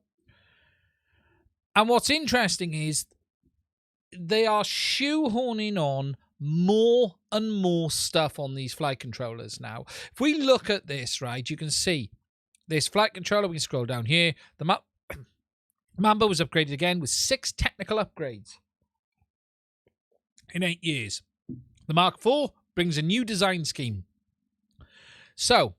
And what's interesting is they are shoehorning on more and more stuff on these flight controllers now. If we look at this, right, you can see this flight controller. We can scroll down here. The Mamba was upgraded again with 6 technical upgrades in 8 years. The Mark IV brings a new design scheme. So,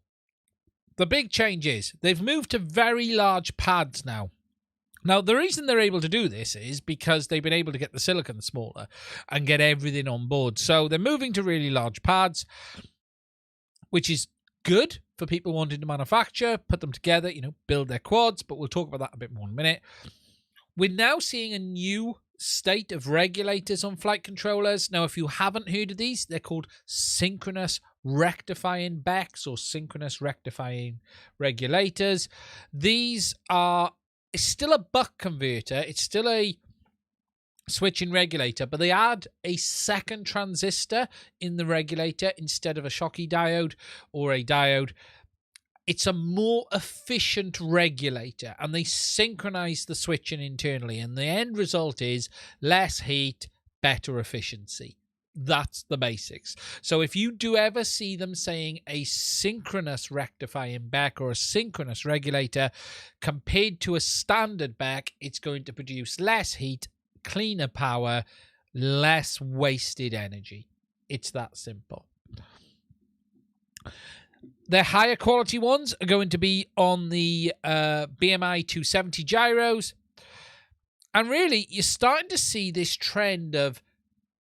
the big change is they've moved to very large pads now. Now, the reason they're able to do this is because they've been able to get the silicon smaller and get everything on board. So, they're moving to really large pads, which is good for people wanting to manufacture, put them together, build their quads, but we'll talk about that a bit more in a minute. We're now seeing a new state of regulators on flight controllers. Now, if you haven't heard of these, they're called synchronous rectifying BECs or synchronous rectifying regulators. These are, it's still a buck converter. It's still a switching regulator, but they add a second transistor in the regulator instead of a Schottky diode or a diode. It's a more efficient regulator, and they synchronize the switching internally, and the end result is less heat, better efficiency. That's the basics. So if you do ever see them saying a synchronous rectifying BEC or a synchronous regulator compared to a standard BEC, it's going to produce less heat, cleaner power, less wasted energy. It's that simple. Their higher quality ones are going to be on the BMI 270 gyros. And really, you're starting to see this trend of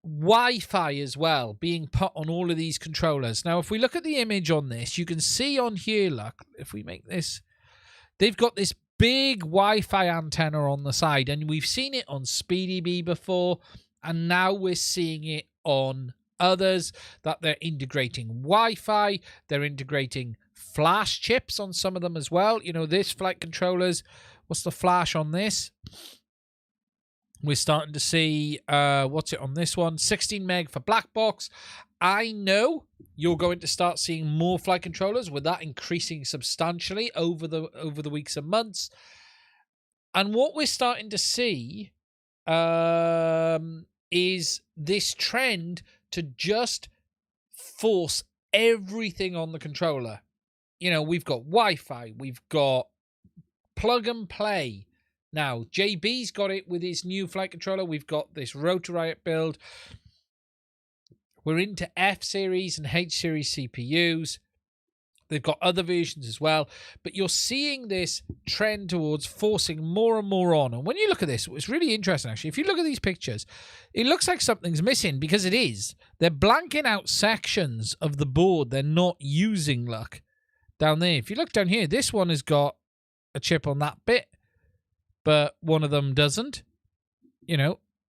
Wi-Fi as well being put on all of these controllers. Now, if we look at the image on this, you can see on here, look, if we make this, they've got this big Wi-Fi antenna on the side. And we've seen it on SpeedyBee before. And now we're seeing it on others, that they're integrating Wi-Fi, they're integrating flash chips on some of them as well. This flight controllers, what's the flash on this? We're starting to see, what's it on this one? 16 meg for black box. I know you're going to start seeing more flight controllers with that increasing substantially over the weeks and months. And what we're starting to see is this trend to just force everything on the controller. We've got Wi-Fi, we've got plug and play. Now, JB's got it with his new flight controller. We've got this Rotor Riot build. We're into F-series and H-series CPUs. They've got other versions as well. But you're seeing this trend towards forcing more and more on. And when you look at this, it's really interesting, actually. If you look at these pictures, it looks like something's missing because it is. They're blanking out sections of the board they're not using, look, down there. If you look down here, this one has got a chip on that bit, but one of them doesn't.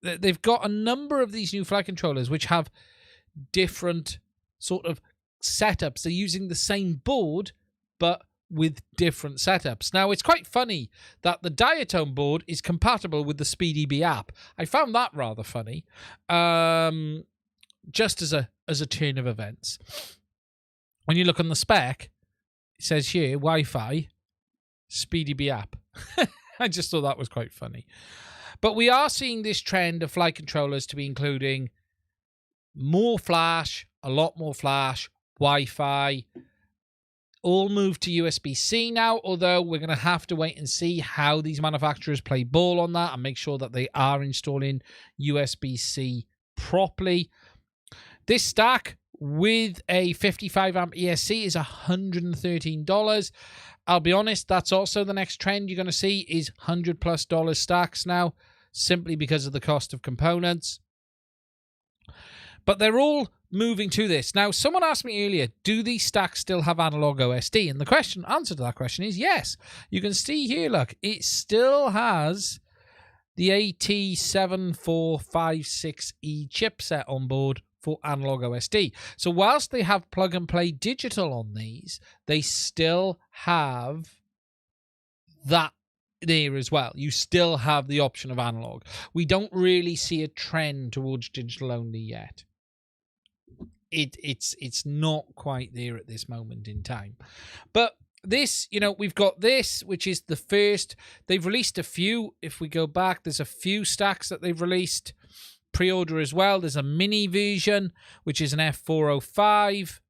They've got a number of these new flight controllers which have different sort of setups. They're using the same board, but with different setups. Now, it's quite funny that the Diatone board is compatible with the SpeedyBee app. I found that rather funny, just as a turn of events. When you look on the spec, it says here, Wi-Fi, SpeedyBee app. I just thought that was quite funny. But we are seeing this trend of flight controllers to be including more flash, a lot more flash, Wi-Fi, all moved to USB-C now, although we're going to have to wait and see how these manufacturers play ball on that and make sure that they are installing USB-C properly. This stack with a 55 amp ESC is $113. I'll be honest, that's also the next trend you're going to see is $100+ stacks now, simply because of the cost of components. But they're all moving to this. Now, someone asked me earlier, do these stacks still have analog OSD? And the answer to that question is yes. You can see here, look, it still has the AT7456E chipset on board for analog OSD. So whilst they have plug and play digital on these, they still have that there as well. You still have the option of analog. We don't really see a trend towards digital only yet. It's not quite there at this moment in time. But this, we've got this, which is the first. They've released a few. If we go back, there's a few stacks that they've released. pre-order as well. There's a mini version, which is an f405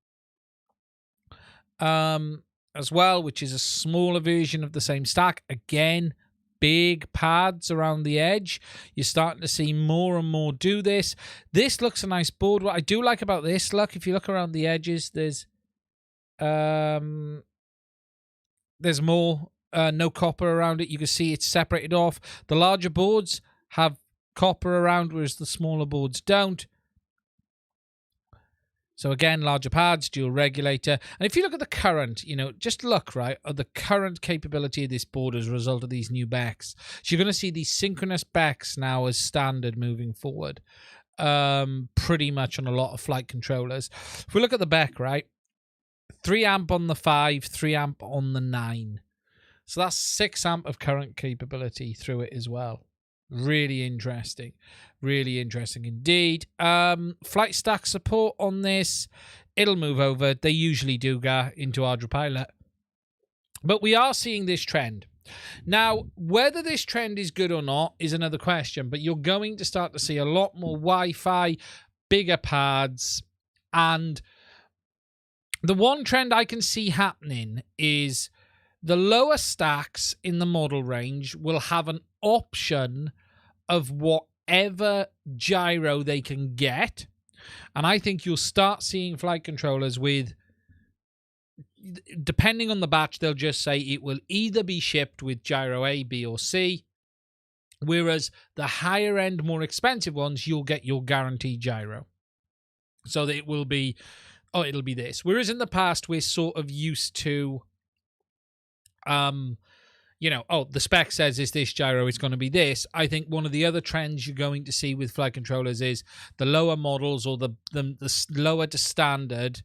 as well, which is a smaller version of the same stack. Again, big pads around the edge. You're starting to see more and more do this. This looks a nice board. What I do like about this, look, if you look around the edges, there's more no copper around it. You can see it's separated off. The larger boards have copper around, whereas the smaller boards don't. So again, larger pads, dual regulator. And if you look at the current, you know, just look, right, at the current capability of this board as a result of these new backs. So you're going to see these synchronous backs now as standard moving forward, pretty much on a lot of flight controllers. If we look at the back, right, 3 amp on the 5, 3 amp on the 9. So that's 6 amp of current capability through it as well. Really interesting. Really interesting indeed. Flight stack support on this. It'll move over. They usually do go into ArduPilot. But we are seeing this trend. Now, whether this trend is good or not is another question. But you're going to start to see a lot more Wi-Fi, bigger pads. And the one trend I can see happening is the lower stacks in the model range will have an option of whatever gyro they can get. And I think you'll start seeing flight controllers with, depending on the batch, they'll just say it will either be shipped with gyro A, B, or C. Whereas the higher end, more expensive ones, you'll get your guaranteed gyro. So that it will be, oh, it'll be this. Whereas in the past, we're sort of used to, you know, oh, the spec says is this gyro, it's going to be this. I think one of the other trends you're going to see with flight controllers is the lower models or the lower to standard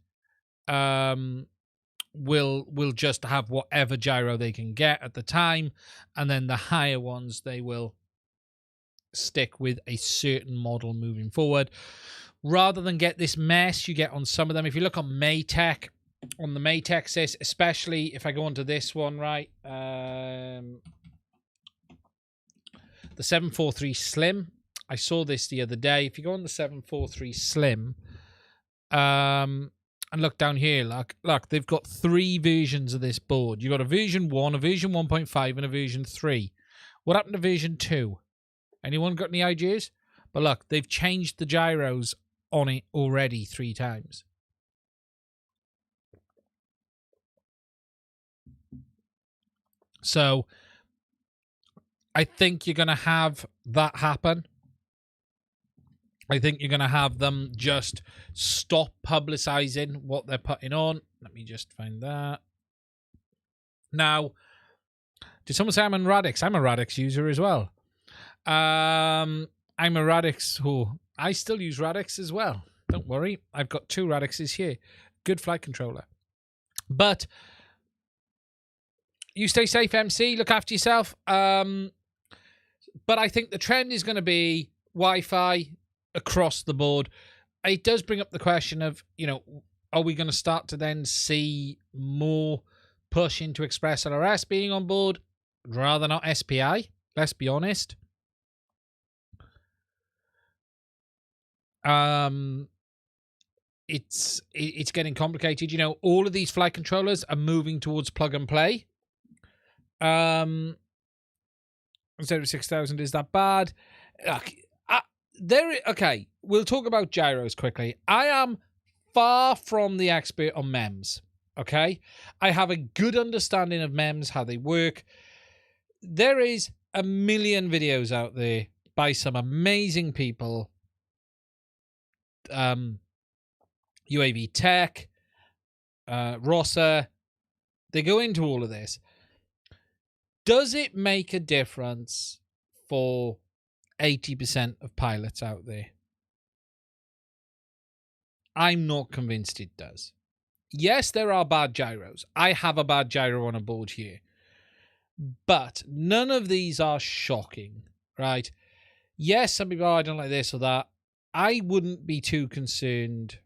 will just have whatever gyro they can get at the time, and then the higher ones they will stick with a certain model moving forward, rather than get this mess you get on some of them. If you look on Maytech, on the Maytech sys, especially if I go onto this one, right, the 743 Slim, I saw this the other day. If you go on the 743 Slim, and look down here, look, they've got 3 versions of this board. You've got a version 1, a version 1.5, and a version 3. What happened to version 2? Anyone got any ideas? But look, they've changed the gyros on it already 3 times. So I think you're going to have that happen. I think you're going to have them just stop publicizing what they're putting on. Let me just find that. Now, did someone say I'm a Radix? I'm a Radix user as well. I'm a Radix. Oh, I still use Radix as well. Don't worry. I've got 2 Radixes here. Good flight controller. But you stay safe, MC. Look after yourself. But I think the trend is going to be Wi-Fi across the board. It does bring up the question of, you know, are we going to start to then see more push into Express LRS being on board rather not SPI? Let's be honest. It's getting complicated. You know, all of these flight controllers are moving towards plug and play. 6,000 is that bad? Okay, we'll talk about gyros quickly. I am far from the expert on MEMS. Okay, I have a good understanding of MEMS, how they work. There is a million videos out there by some amazing people. UAV Tech, Rossa, they go into all of this. Does it make a difference for 80% of pilots out there? I'm not convinced it does. Yes, there are bad gyros. I have a bad gyro on a board here. But none of these are shocking, right? Yes, some people, oh, I don't like this or that. I wouldn't be too concerned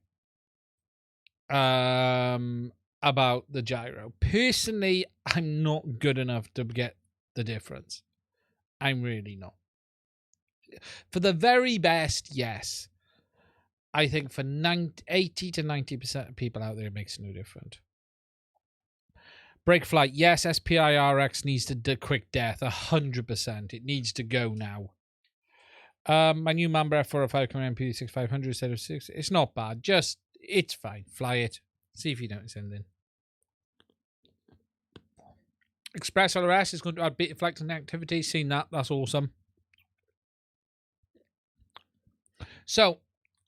about the gyro. Personally, I'm not good enough to get the difference. I'm really not. For the very best, yes. I think for 80 to 90% of people out there, it makes no difference. Brake flight, yes, SPIRX needs to do quick death, 100%. It needs to go now. My new Mamba F405 coming MP6500 instead of 6. It's not bad. Just, it's fine. Fly it. See if you notice anything. Express LRS is going to add beta flight connectivity. Seen that. That's awesome. So,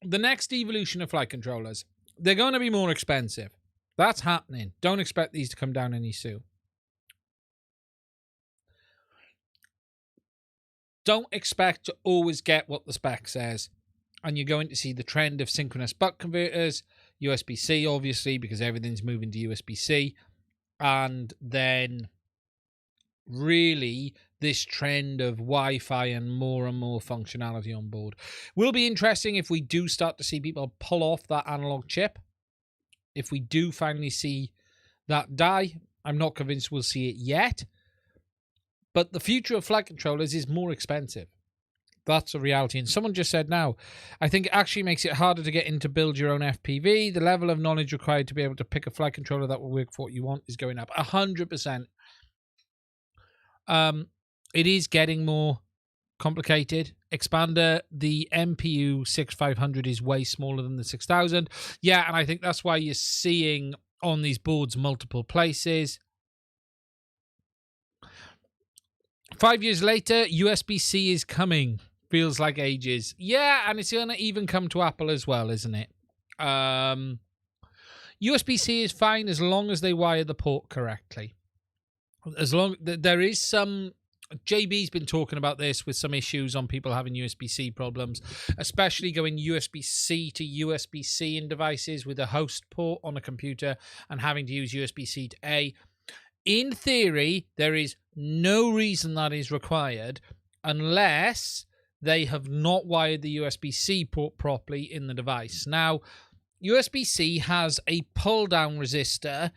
the next evolution of flight controllers. They're going to be more expensive. That's happening. Don't expect these to come down any soon. Don't expect to always get what the spec says. And you're going to see the trend of synchronous buck converters, USB-C, obviously, because everything's moving to USB-C. And then really this trend of Wi-Fi and more functionality on board. Will be interesting if we do start to see people pull off that analog chip. If we do finally see that die, I'm not convinced we'll see it yet. But the future of flight controllers is more expensive. That's a reality. And someone just said now, I think it actually makes it harder to get in to build your own FPV. The level of knowledge required to be able to pick a flight controller that will work for what you want is going up 100%. It is getting more complicated. Expander, the MPU 6500 is way smaller than the 6000. Yeah, and I think that's why you're seeing on these boards multiple places. 5 years later, USB-C is coming. Feels like ages. Yeah, and it's going to even come to Apple as well, isn't it? USB-C is fine as long as they wire the port correctly. As long there is some, JB's been talking about this with some issues on people having USB-C problems, especially going USB-C to USB-C in devices with a host port on a computer and having to use USB-C to A. In theory, there is no reason that is required unless they have not wired the USB-C port properly in the device. Now, USB-C has a pull-down resistor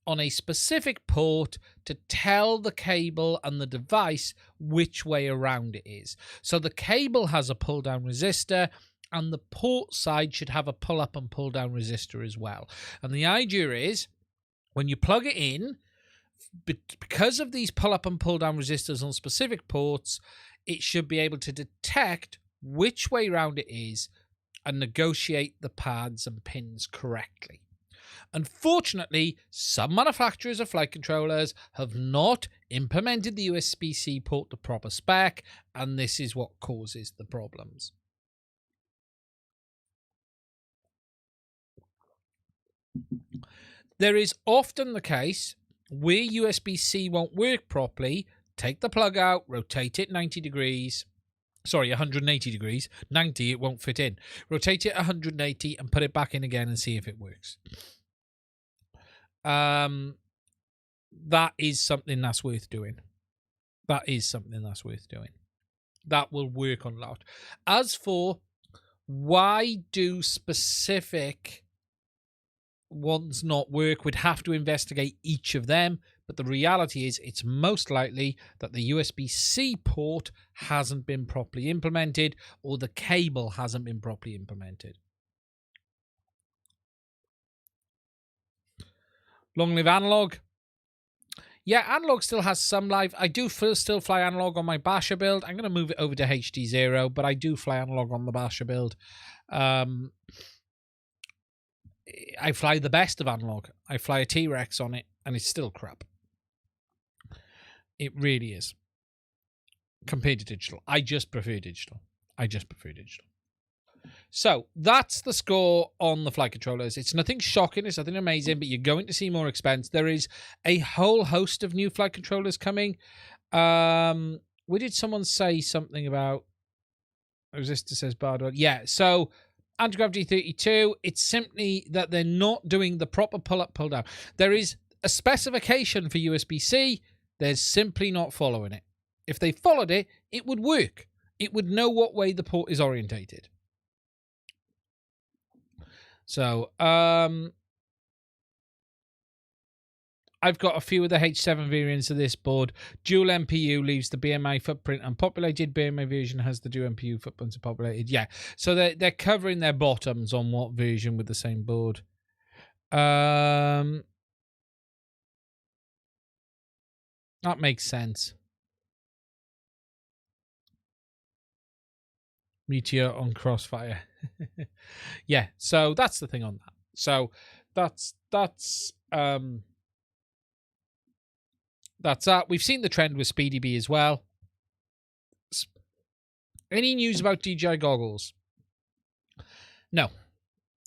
on a specific port to tell the cable and the device which way around it is. So the cable has a pull-down resistor and the port side should have a pull-up and pull-down resistor as well. And the idea is when you plug it in, because of these pull-up and pull-down resistors on specific ports, it should be able to detect which way around it is and negotiate the pads and pins correctly. Unfortunately, some manufacturers of flight controllers have not implemented the USB-C port to proper spec, and this is what causes the problems. There is often the case where USB-C won't work properly. Take the plug out, rotate it 90 degrees. Sorry, 180 degrees. 90, it won't fit in. Rotate it 180 and put it back in again and see if it works. That is something that's worth doing. That is something that's worth doing. That will work on a lot. As for why do specific ones not work, we'd have to investigate each of them. But the reality is it's most likely that the USB-C port hasn't been properly implemented or the cable hasn't been properly implemented. Long live analog. Yeah, analog still has some life. I do still fly analog on my Basher build. I'm going to move it over to HDZero, but I do fly analog on the Basher build. I fly the best of analog. I fly a T-Rex on it, and it's still crap. It really is. Compared to digital. I just prefer digital. So, that's the score on the flight controllers. It's nothing shocking, it's nothing amazing, but you're going to see more expense. There is a whole host of new flight controllers coming. Where did someone say something about... Resistor says Bardwell. Yeah, so Anti-Gravity 32, it's simply that they're not doing the proper pull-up, pull-down. There is a specification for USB-C. They're simply not following it. If they followed it, it would work. It would know what way the port is orientated. So, I've got a few of the H7 variants of this board. Dual MPU leaves the BMI footprint unpopulated. BMI version has the dual MPU footprint unpopulated. Yeah, so they're covering their bottoms on what version with the same board. That makes sense. Meteor on Crossfire. Yeah, so that's the thing on that. So that's that. We've seen the trend with Speedy B as well. Any news about DJI goggles? No.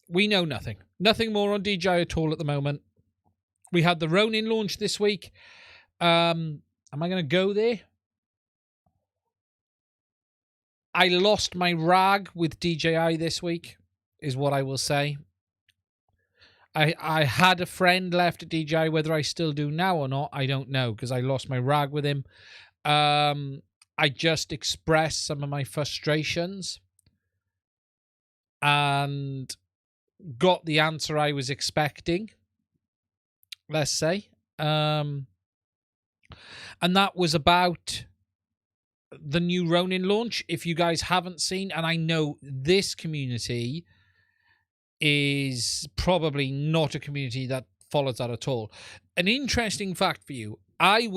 We know nothing. Nothing more on DJI at all at the moment. We had the Ronin launch this week. Am I going to go there? I lost my rag with DJI this week, is what I will say. I had a friend left at DJI. Whether I still do now or not, I don't know, because I lost my rag with him. I just expressed some of my frustrations and got the answer I was expecting, let's say. And that was about the new Ronin launch. If you guys haven't seen, and I know this community is probably not a community that follows that at all. An interesting fact for you, I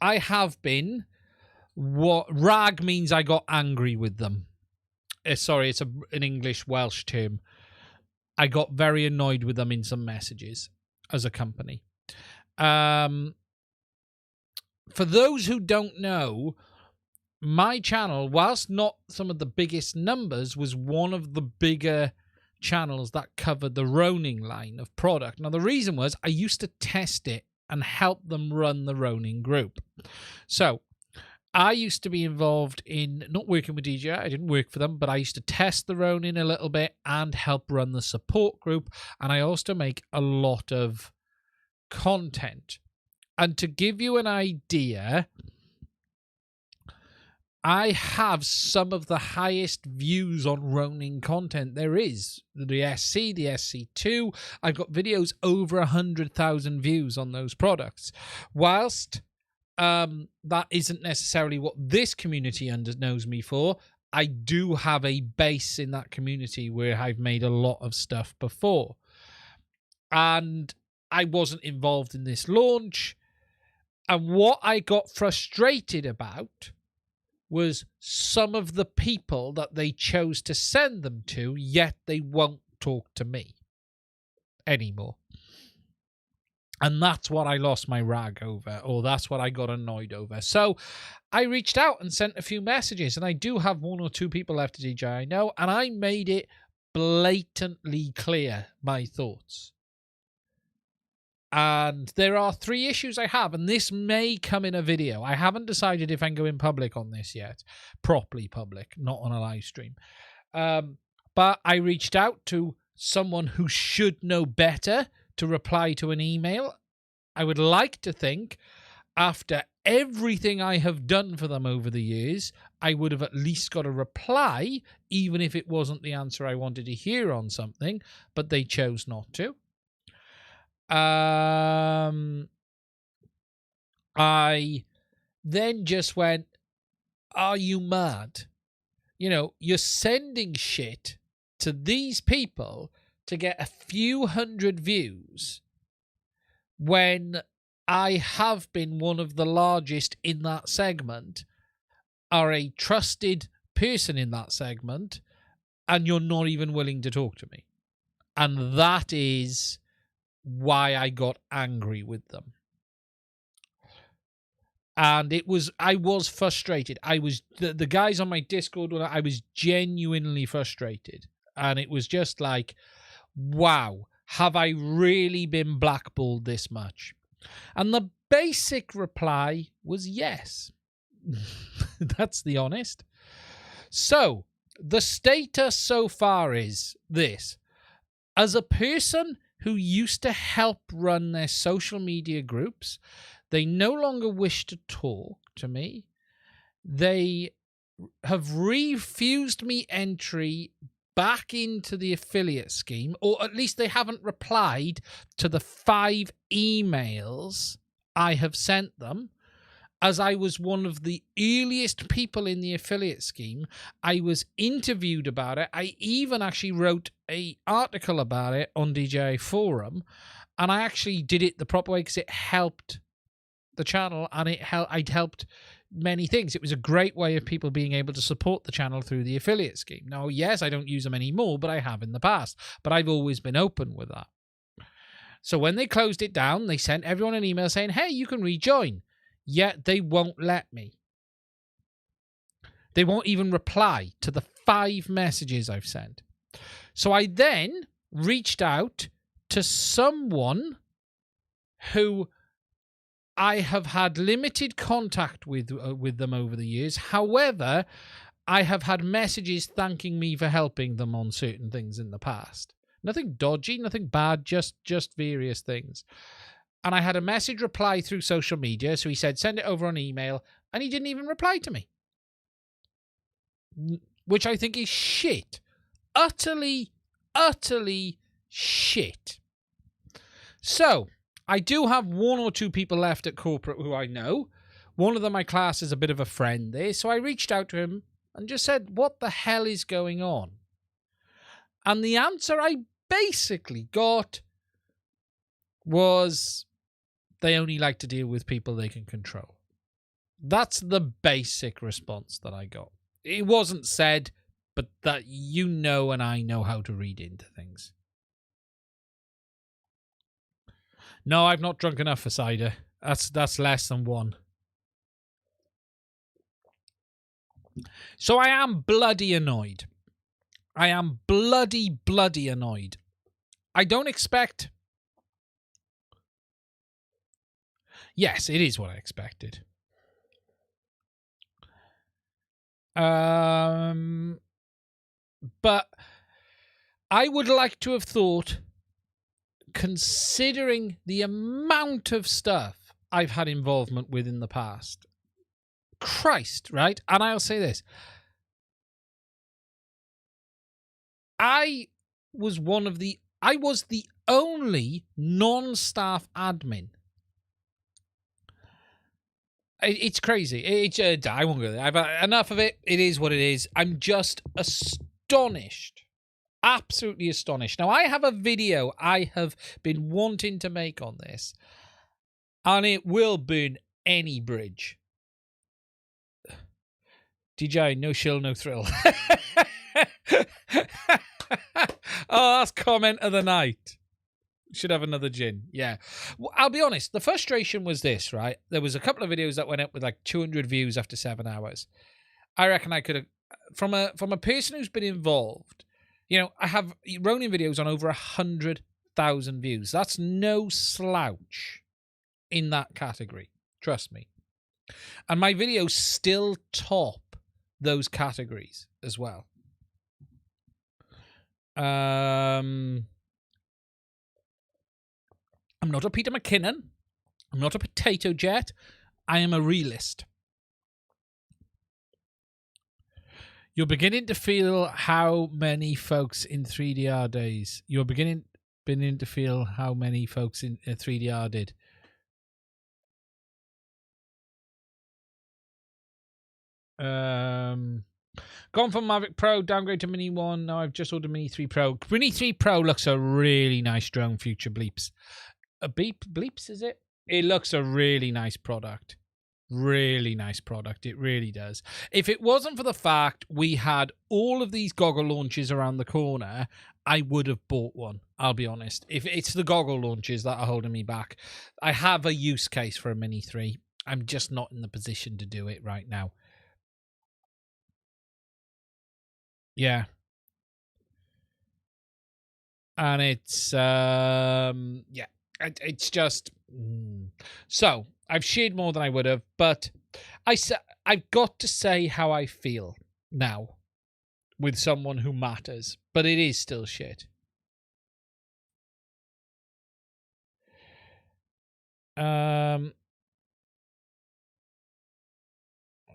have been, what rag means I got angry with them. Sorry, it's an English Welsh term. I got very annoyed with them in some messages as a company. For those who don't know, my channel, whilst not some of the biggest numbers, was one of the bigger channels that covered the Ronin line of product. Now, the reason was I used to test it and help them run the Ronin group. So I used to be involved in not working with DJI. I didn't work for them, but I used to test the Ronin a little bit and help run the support group. And I also make a lot of content. And to give you an idea, I have some of the highest views on Ronin content there is. The SC, the SC2. I've got videos over 100,000 views on those products. Whilst that isn't necessarily what this community knows me for, I do have a base in that community where I've made a lot of stuff before. And I wasn't involved in this launch. And what I got frustrated about was some of the people that they chose to send them to, yet they won't talk to me anymore. And that's what I lost my rag over, or that's what I got annoyed over. So I reached out and sent a few messages, and I do have one or two people left at DJI I know, and I made it blatantly clear my thoughts. And there are 3 issues I have, and this may come in a video. I haven't decided if I'm going public on this yet. Properly public, not on a live stream. But I reached out to someone who should know better to reply to an email. I would like to think, after everything I have done for them over the years, I would have at least got a reply, even if it wasn't the answer I wanted to hear on something, but they chose not to. I then just went, are you mad? You know, you're sending shit to these people to get a few hundred views when I have been one of the largest in that segment, are a trusted person in that segment, and you're not even willing to talk to me. And that is why I got angry with them. And I was frustrated. I was, the guys on my Discord, I was genuinely frustrated. And it was just like, wow, have I really been blackballed this much? And the basic reply was yes. That's the honest. So, the status so far is this. As a person who used to help run their social media groups, they no longer wish to talk to me. They have refused me entry back into the affiliate scheme, or at least they haven't replied to the 5 emails I have sent them. As I was one of the earliest people in the affiliate scheme, I was interviewed about it. I even actually wrote an article about it on DJI Forum, and I actually did it the proper way because it helped the channel, and I'd helped many things. It was a great way of people being able to support the channel through the affiliate scheme. Now, yes, I don't use them anymore, but I have in the past. But I've always been open with that. So when they closed it down, they sent everyone an email saying, hey, you can rejoin. Yet they won't let me. They won't even reply to the 5 messages I've sent. So I then reached out to someone who I have had limited contact with them over the years. However, I have had messages thanking me for helping them on certain things in the past. Nothing dodgy, nothing bad, just various things. And I had a message reply through social media. So he said, send it over on email. And he didn't even reply to me. Which I think is shit. Utterly shit. So, I do have 1 or 2 people left at corporate who I know. One of them, my class, is a bit of a friend there. So I reached out to him and just said, what the hell is going on? And the answer I basically got was, they only like to deal with people they can control. That's the basic response that I got. It wasn't said, but that you know and I know how to read into things. No, I've not drunk enough for cider. That's less than 1. So I am bloody annoyed. I am bloody annoyed. I don't expect... Yes, it is what I expected. But I would like to have thought, considering the amount of stuff I've had involvement with in the past, Christ, right? And I'll say this. I was the only non-staff admin. It's crazy. I won't go there. I've had enough of it. It is what it is. I'm just astonished. Absolutely astonished. Now, I have a video I have been wanting to make on this, and it will burn any bridge. DJI, no shill, no thrill. Oh, that's comment of the night. Should have another gin. Yeah. Well, I'll be honest. The frustration was this, right? There was a couple of videos that went up with like 200 views after 7 hours. I reckon I could have, from a person who's been involved, you know, I have Ronin videos on over 100,000 views. That's no slouch in that category. Trust me. And my videos still top those categories as well. I'm not a Peter McKinnon. I'm not a potato jet. I am a realist. You're beginning to feel how many folks in 3DR days. You're beginning to feel how many folks in 3DR did. Gone from Mavic Pro, downgrade to Mini 1. Now I've just ordered Mini 3 Pro. Mini 3 Pro looks a really nice drone, future bleeps. Bleeps, is it? It looks a really nice product. Really nice product. It really does. If it wasn't for the fact we had all of these goggle launches around the corner, I would have bought one. I'll be honest. If it's the goggle launches that are holding me back, I have a use case for a Mini 3. I'm just not in the position to do it right now. Yeah. And it's, it's just... So, I've shared more than I would have, but I've got to say how I feel now with someone who matters, but it is still shit.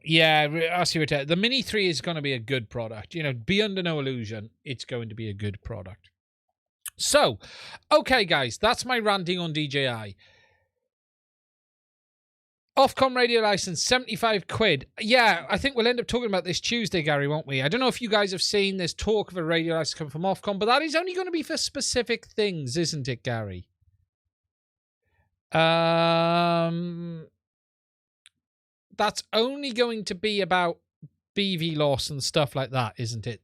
Yeah, I see what the Mini 3 is going to be a good product. You know, be under no illusion, it's going to be a good product. So, okay, guys, that's my ranting on DJI. Ofcom radio license, 75 quid. Yeah, I think we'll end up talking about this Tuesday, Gary, won't we? I don't know if you guys have seen this talk of a radio license coming from Ofcom, but that is only going to be for specific things, isn't it, Gary? That's only going to be about BV loss and stuff like that, isn't it?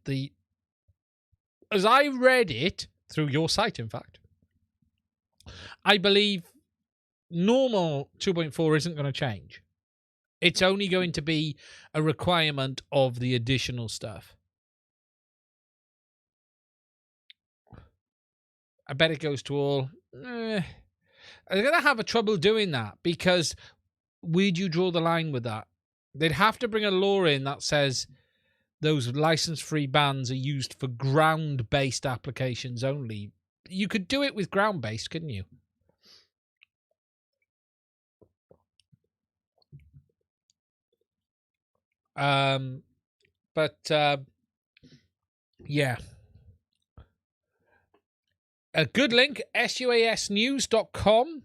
As I read it, through your site, in fact, I believe normal 2.4 isn't going to change. It's only going to be a requirement of the additional stuff. I bet it goes to all. They're going to have a trouble doing that, because where'd you draw the line with that? They'd have to bring a law in that says those license-free bands are used for ground-based applications only. You could do it with ground-based, couldn't you? Yeah. A good link, suasnews.com.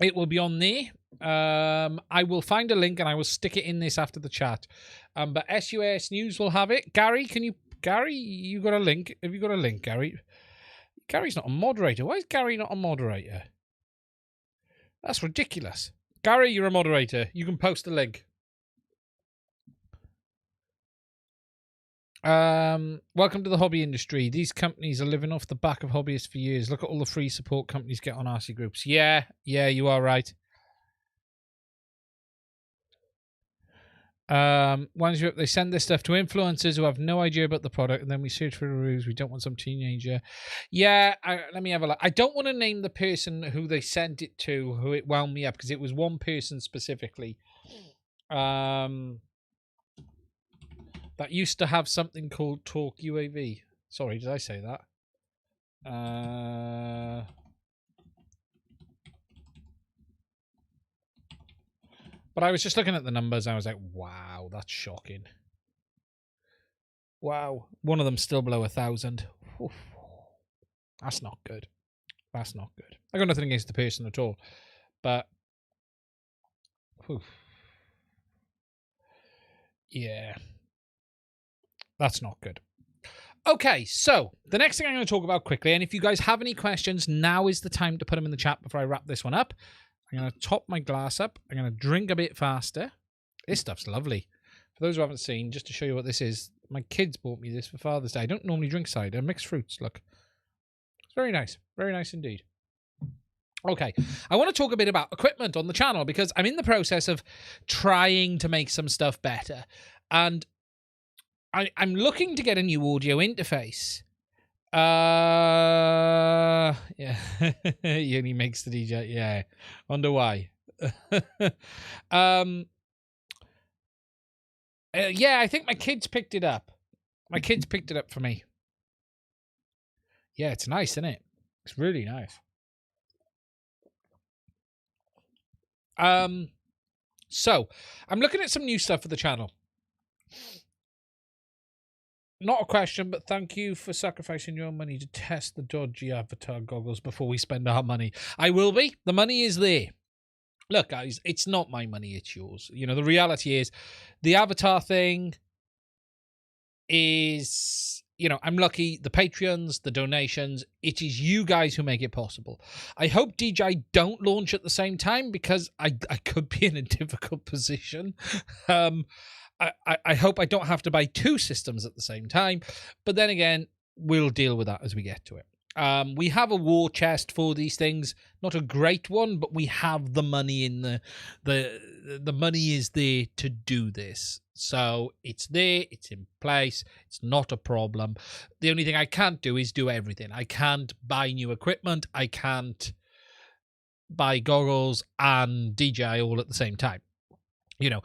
It will be on there. I will find a link and I will stick it in this after the chat. But SUAS News will have it. Gary, you got a link? Have you got a link, Gary? Gary's not a moderator. Why is Gary not a moderator? That's ridiculous. Gary, you're a moderator. You can post a link. Welcome to the hobby industry. These companies are living off the back of hobbyists for years. Look at all the free support companies get on RC groups. Yeah, you are right. Once they send this stuff to influencers who have no idea about the product, and then we search for reviews. We don't want some teenager. Yeah, let me have a look. I don't want to name the person who they sent it to, who it wound me up, because it was one person specifically. That used to have something called Talk UAV. Sorry, did I say that? But I was just looking at the numbers. And I was like, wow, that's shocking. Wow. One of them's still below 1,000. Oof. That's not good. That's not good. I got nothing against the person at all. But, oof. Yeah. That's not good. Okay, so the next thing I'm going to talk about quickly, and if you guys have any questions, now is the time to put them in the chat before I wrap this one up. I'm going to top my glass up. I'm going to drink a bit faster. This stuff's lovely. For those who haven't seen, just to show you what this is, my kids bought me this for Father's Day. I don't normally drink cider. Mixed fruits, look. It's very nice. Very nice indeed. Okay, I want to talk a bit about equipment on the channel, because I'm in the process of trying to make some stuff better. And I'm looking to get a new audio interface. Yeah. He only makes the DJ. Yeah. Wonder why. Yeah, I think my kids picked it up. My kids picked it up for me. Yeah, it's nice, isn't it? It's really nice. So I'm looking at some new stuff for the channel. Not a question, but thank you for sacrificing your money to test the dodgy avatar goggles before we spend our money. I will be. The money is there. Look, guys, it's not my money, it's yours. You know, the reality is the avatar thing is, you know, I'm lucky. The Patreons, the donations, it is you guys who make it possible. I hope DJI don't launch at the same time, because I could be in a difficult position. I hope I don't have to buy two systems at the same time, but then again, we'll deal with that as we get to it. We have a war chest for these things, not a great one, but we have the money in the money is there to do this. So it's there, it's in place, it's not a problem. The only thing I can't do is do everything. I can't buy new equipment, I can't buy goggles and DJI all at the same time. You know,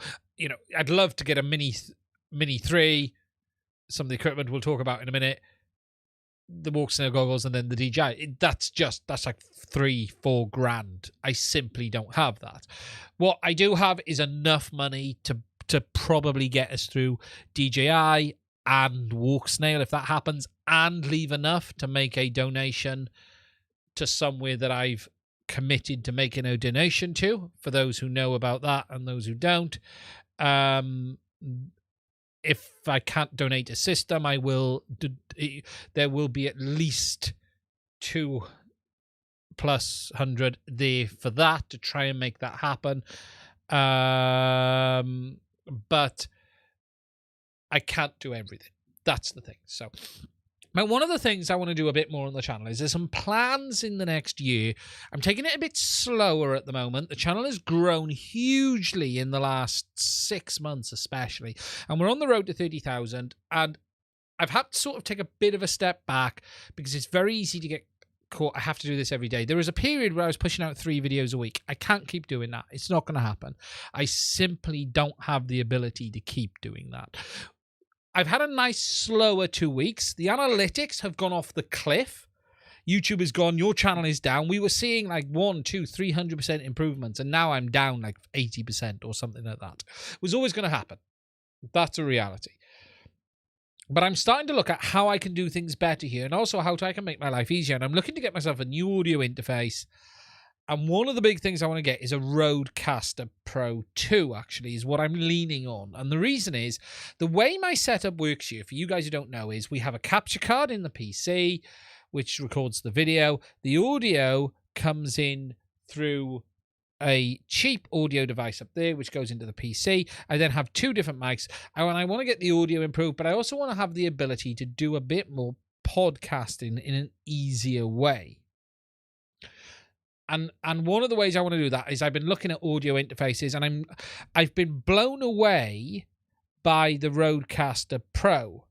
I'd love to get a Mini 3, some of the equipment we'll talk about in a minute, the Walksnail goggles, and then the DJI. That's like 3-4 grand. I simply don't have that. What I do have is enough money to to probably get us through DJI and Walksnail if that happens, and leave enough to make a donation to somewhere that I've committed to making a donation to, for those who know about that and those who don't. If I can't donate a system, I will. There will be at least 200+ there for that, to try and make that happen. But I can't do everything. That's the thing. So now, one of the things I want to do a bit more on the channel is there's some plans in the next year. I'm taking it a bit slower at the moment. The channel has grown hugely in the last 6 months especially, and we're on the road to 30,000, and I've had to sort of take a bit of a step back because it's very easy to get caught. I have to do this every day. There was a period where I was pushing out 3 videos a week. I can't keep doing that. It's not going to happen. I simply don't have the ability to keep doing that. I've had a nice slower 2 weeks. The analytics have gone off the cliff. YouTube has gone, your channel is down. We were seeing like 100%, 200%, 300% improvements, and now I'm down like 80% or something like that. It was always going to happen. That's a reality. But I'm starting to look at how I can do things better here, and also how I can make my life easier. And I'm looking to get myself a new audio interface. And one of the big things I want to get is a Rodecaster Pro 2, actually, is what I'm leaning on. And the reason is, the way my setup works here, for you guys who don't know, is we have a capture card in the PC, which records the video. The audio comes in through a cheap audio device up there, which goes into the PC. I then have 2 different mics. And I want to get the audio improved, but I also want to have the ability to do a bit more podcasting in an easier way. And one of the ways I want to do that is I've been looking at audio interfaces, and I've been blown away by the Rodecaster Pro.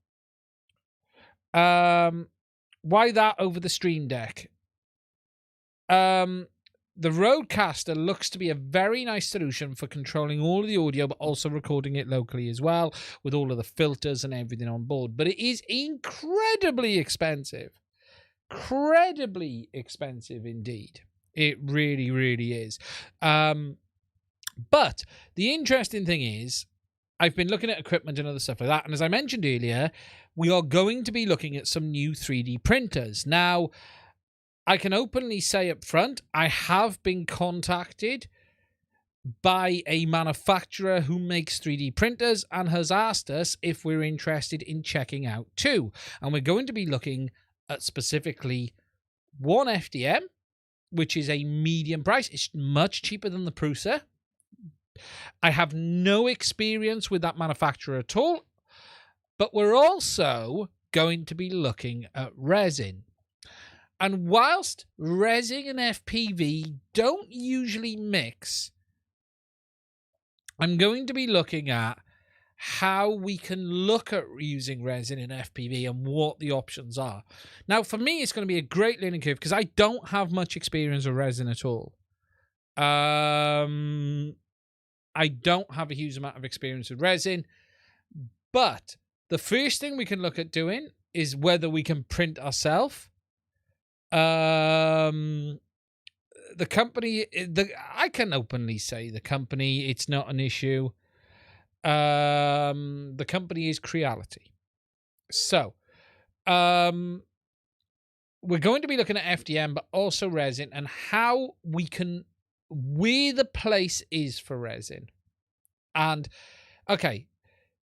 Why that over the Stream Deck? The Rodecaster looks to be a very nice solution for controlling all of the audio, but also recording it locally as well, with all of the filters and everything on board. But it is incredibly expensive. Incredibly expensive indeed. It really, really is. But the interesting thing is, I've been looking at equipment and other stuff like that. And as I mentioned earlier, we are going to be looking at some new 3D printers. Now, I can openly say up front, I have been contacted by a manufacturer who makes 3D printers and has asked us if we're interested in checking out 2. And we're going to be looking at specifically one FDM, which is a medium price. It's much cheaper than the Prusa. I have no experience with that manufacturer at all. But we're also going to be looking at resin. And whilst resin and FPV don't usually mix, I'm going to be looking at how we can look at using resin in FPV and what the options are. Now, for me, it's going to be a great learning curve because I don't have much experience with resin at all. I don't have a huge amount of experience with resin, but the first thing we can look at doing is whether we can print ourselves. The company, I can openly say the company, it's not an issue. The company is Creality. So, we're going to be looking at FDM, but also resin, and how we can, where the place is for resin. And, okay,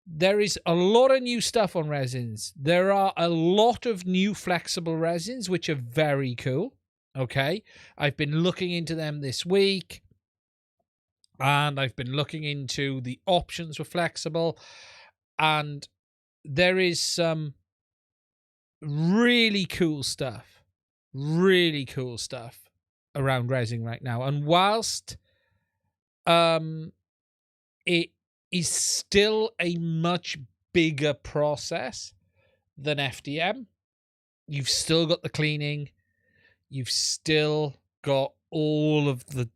there is a lot of new stuff on resins. There are a lot of new flexible resins, which are very cool. Okay, I've been looking into them this week. And I've been looking into the options for flexible. And there is some really cool stuff. Really cool stuff around resin right now. And whilst it is still a much bigger process than FDM, you've still got the cleaning. You've still got all of the,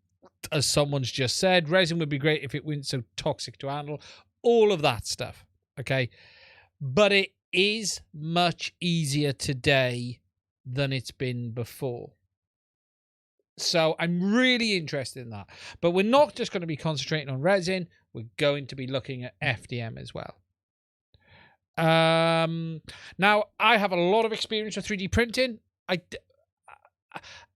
as someone's just said, resin would be great if it weren't so toxic to handle. All of that stuff, okay? But it is much easier today than it's been before. So I'm really interested in that. But we're not just going to be concentrating on resin. We're going to be looking at FDM as well. Now, I have a lot of experience with 3D printing.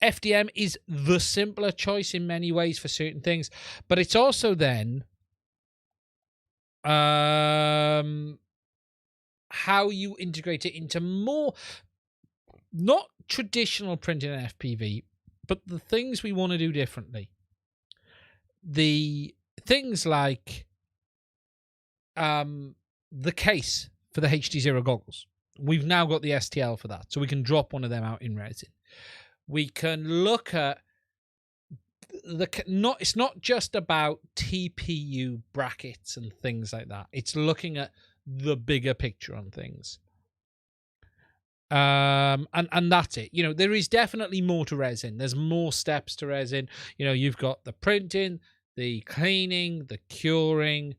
FDM is the simpler choice in many ways for certain things. But it's also then how you integrate it into more, not traditional printing and FPV, but the things we want to do differently. The things like the case for the HDZero goggles. We've now got the STL for that, so we can drop one of them out in resin. We can look at it's not just about TPU brackets and things like that. It's looking at the bigger picture on things. And that's it. You know, there is definitely more to resin. There's more steps to resin. You know, you've got the printing, the cleaning, the curing,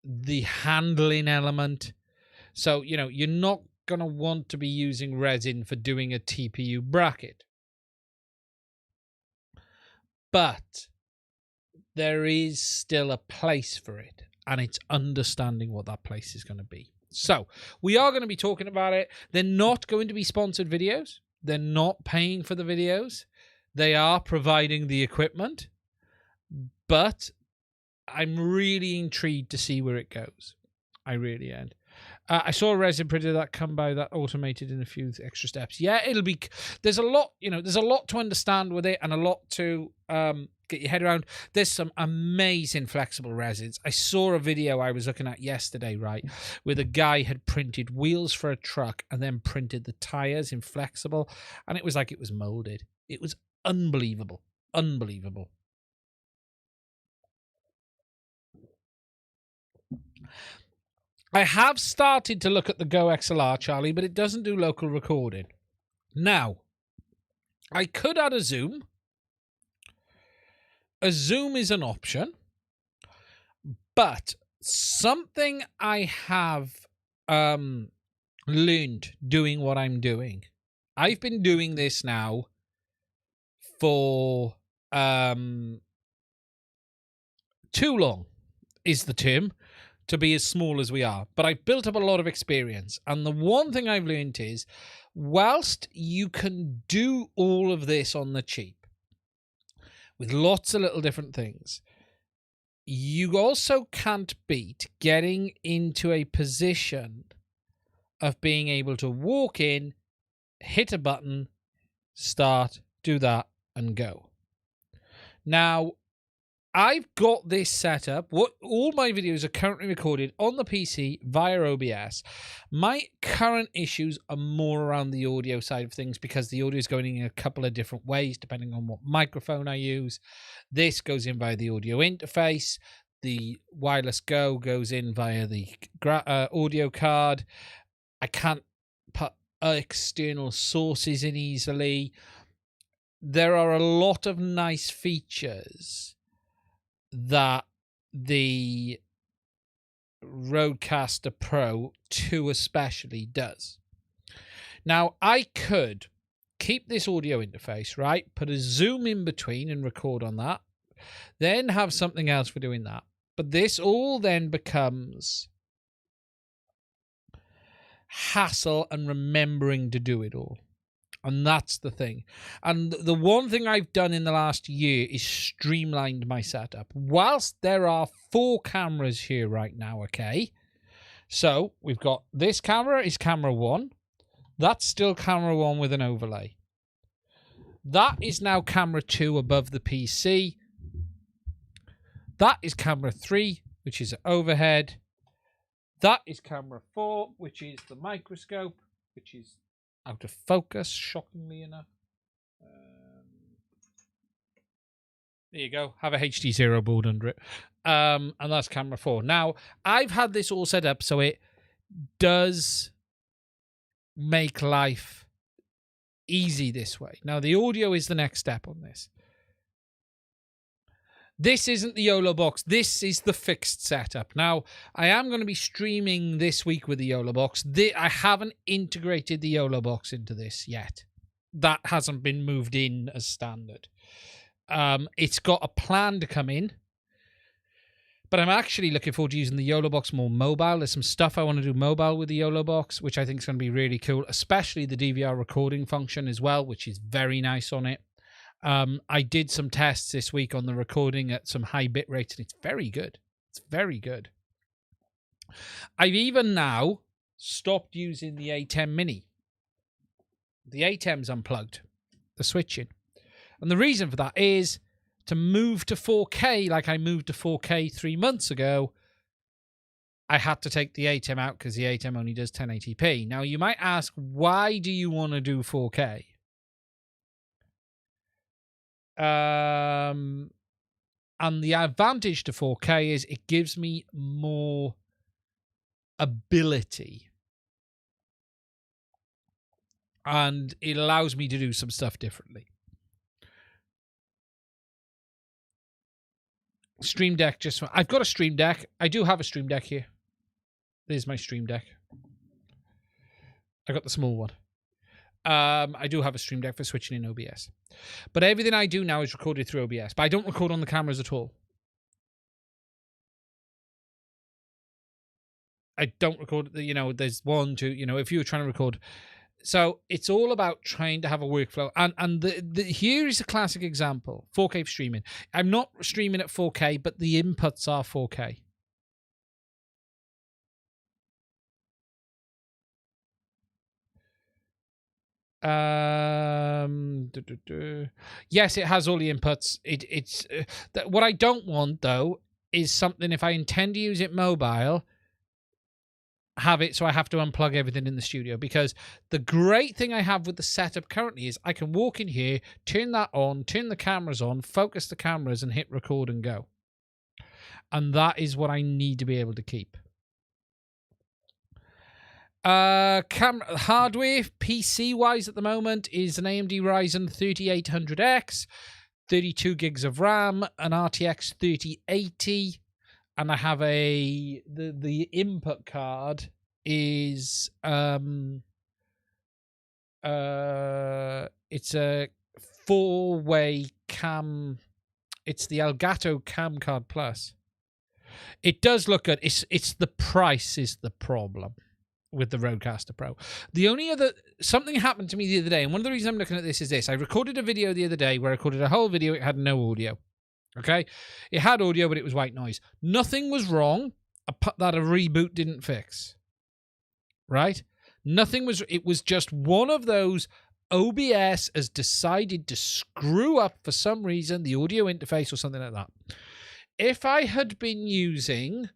the handling element. So, you know, you're not going to want to be using resin for doing a TPU bracket. But there is still a place for it, and it's understanding what that place is going to be. So we are going to be talking about it. They're not going to be sponsored videos. They're not paying for the videos. They are providing the equipment. But I'm really intrigued to see where it goes. I really am. I saw a resin printer that come by that automated in a few extra steps. Yeah, it'll be. There's a lot, you know. There's a lot to understand with it, and a lot to get your head around. There's some amazing flexible resins. I saw a video I was looking at yesterday, right, where the guy had printed wheels for a truck and then printed the tires in flexible, and it was like it was molded. It was unbelievable, unbelievable. I have started to look at the Go XLR, Charlie, but it doesn't do local recording. Now, I could add a zoom. A zoom is an option. But something I have learned doing what I'm doing. I've been doing this now for too long is the term, to be as small as we are. But I've built up a lot of experience. And the one thing I've learned is, whilst you can do all of this on the cheap, with lots of little different things, you also can't beat getting into a position of being able to walk in, hit a button, start, do that, and go. Now, I've got this set up. All my videos are currently recorded on the PC via OBS. My current issues are more around the audio side of things because the audio is going in a couple of different ways depending on what microphone I use. This goes in via the audio interface. The wireless Go goes in via the audio card. I can't put external sources in easily. There are a lot of nice features that the Rodecaster Pro 2 especially does. Now, I could keep this audio interface, right? Put a zoom in between and record on that. Then have something else for doing that. But this all then becomes hassle and remembering to do it all. And that's the thing. And the one thing I've done in the last year is streamlined my setup. Whilst there are 4 cameras here right now, okay? So we've got this camera is camera 1. That's still camera 1 with an overlay. That is now camera 2 above the PC. That is camera 3, which is overhead. That is camera 4, which is the microscope, which is out of focus, shockingly enough. There you go. Have a HDZero board under it. And that's camera 4. Now, I've had this all set up so it does make life easy this way. Now, the audio is the next step on this. This isn't the YOLO box. This is the fixed setup. Now, I am going to be streaming this week with the YOLO box. I haven't integrated the YOLO box into this yet. That hasn't been moved in as standard. It's got a plan to come in, but I'm actually looking forward to using the YOLO box more mobile. There's some stuff I want to do mobile with the YOLO box, which I think is going to be really cool, especially the DVR recording function as well, which is very nice on it. I did some tests this week on the recording at some high bit rates, and it's very good. It's very good. I've even now stopped using the A10 Mini. The A10's unplugged, the switching. And the reason for that is to move to 4K, like I moved to 4K 3 months ago, I had to take the A10 out because the A10 only does 1080p. Now, you might ask, why do you want to do 4K? And the advantage to 4K is it gives me more ability. And it allows me to do some stuff differently. Stream Deck, I've got a Stream Deck. I do have a Stream Deck here. There's my Stream Deck. I got the small one. I do have a Stream Deck for switching in OBS. But everything I do now is recorded through OBS. But I don't record on the cameras at all. I don't record, there's 1, 2, if you were trying to record. So it's all about trying to have a workflow. And here is a classic example. 4K streaming. I'm not streaming at 4K, but the inputs are 4K. Yes, it has all the inputs. It's what I don't want, though, is something, if I intend to use it mobile, have it so I have to unplug everything in the studio. Because the great thing I have with the setup currently is I can walk in here, turn that on, turn the cameras on, focus the cameras, and hit record and go. And that is what I need to be able to keep. Camera hardware, PC wise at the moment, is an AMD Ryzen 3800X, 32 gigs of RAM, an RTX 3080. And I have the input card is it's a 4-way cam. It's the Elgato Cam Card Plus. It does look good. It's the price is the problem with the Rodecaster Pro. The only other something happened to me the other day, and one of the reasons I'm looking at this is this. I recorded a video the other day where I recorded a whole video. It had no audio. Okay, it had audio, but it was white noise. Nothing was wrong that a reboot didn't fix. Right? Nothing was. It was just one of those. OBS has decided to screw up for some reason the audio interface or something like that. If I had been using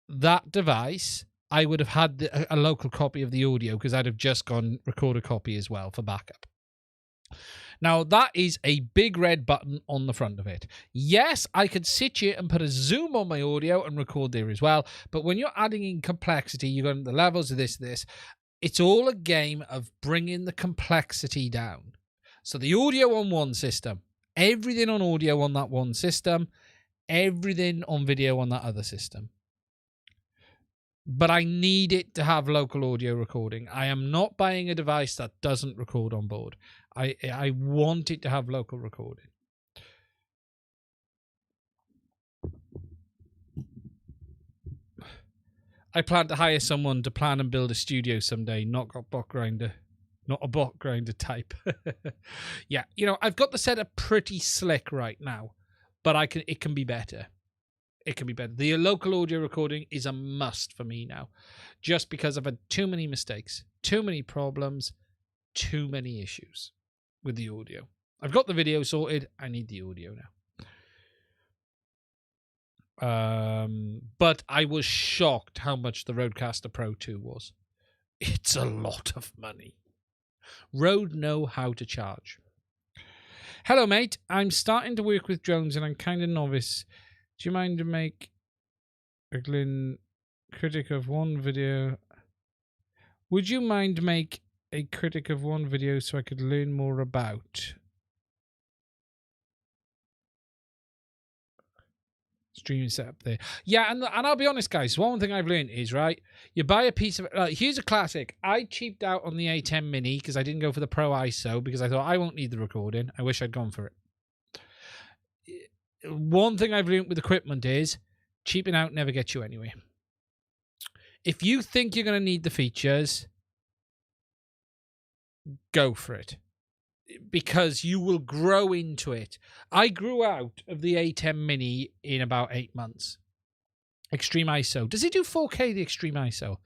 that device, I would have had a local copy of the audio because I'd have just gone record a copy as well for backup. Now, that is a big red button on the front of it. Yes, I could sit here and put a zoom on my audio and record there as well, but when you're adding in complexity, you're going to the levels of this. It's all a game of bringing the complexity down. So the audio on one system, everything on audio on that one system, everything on video on that other system. But I need it to have local audio recording. I am not buying a device that doesn't record on board. I want it to have local recording. I plan to hire someone to plan and build a studio someday, not a bot grinder type. Yeah, I've got the setup pretty slick right now, but it can be better. It can be better. The local audio recording is a must for me now, just because I've had too many mistakes, too many problems, too many issues with the audio. I've got the video sorted. I need the audio now. But I was shocked how much the Rodecaster Pro 2 was. It's a lot of money. Rode know how to charge. Hello, mate. I'm starting to work with drones and I'm kind of novice. Do you mind to make a critic of one video? Would you mind make a critic of one video so I could learn more about streaming setup there? Yeah, and I'll be honest, guys. One thing I've learned is, right, you buy a piece of here's a classic. I cheaped out on the A10 Mini because I didn't go for the Pro ISO because I thought I won't need the recording. I wish I'd gone for it. one thing I've learned with equipment is cheaping out never gets you anywhere. If you think you're going to need the features, go for it. Because you will grow into it. I grew out of the A10 Mini in about 8 months. Extreme ISO. Does it do 4K, the Extreme ISO?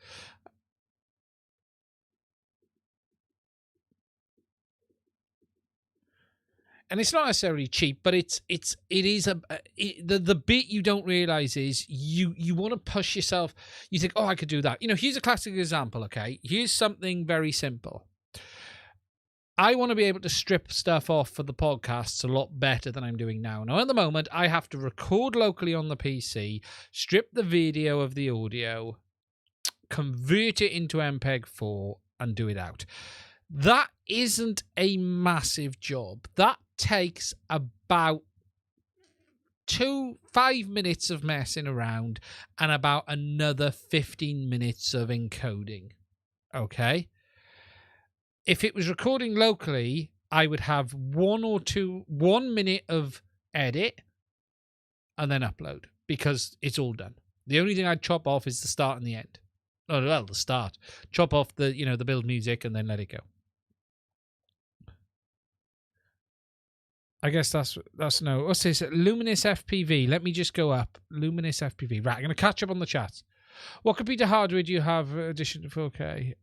And it's not necessarily cheap, but it is the bit you don't realize is you want to push yourself. You think, oh, I could do that. You know, here's a classic example. Okay, here's something very simple. I want to be able to strip stuff off for the podcasts a lot better than I'm doing now. Now, at the moment, I have to record locally on the PC, strip the video of the audio, convert it into MPEG-4, and do it out. That isn't a massive job. That takes about 5 minutes of messing around and about another 15 minutes of encoding. Okay? If it was recording locally, I would have 1 minute of edit and then upload because it's all done. The only thing I'd chop off is the start and the end. Oh, well, the start. Chop off the, the build music and then let it go. I guess that's no. What's this? Luminous FPV. Let me just go up. Luminous FPV. Right, I'm going to catch up on the chat. What computer hardware do you have addition to 4K?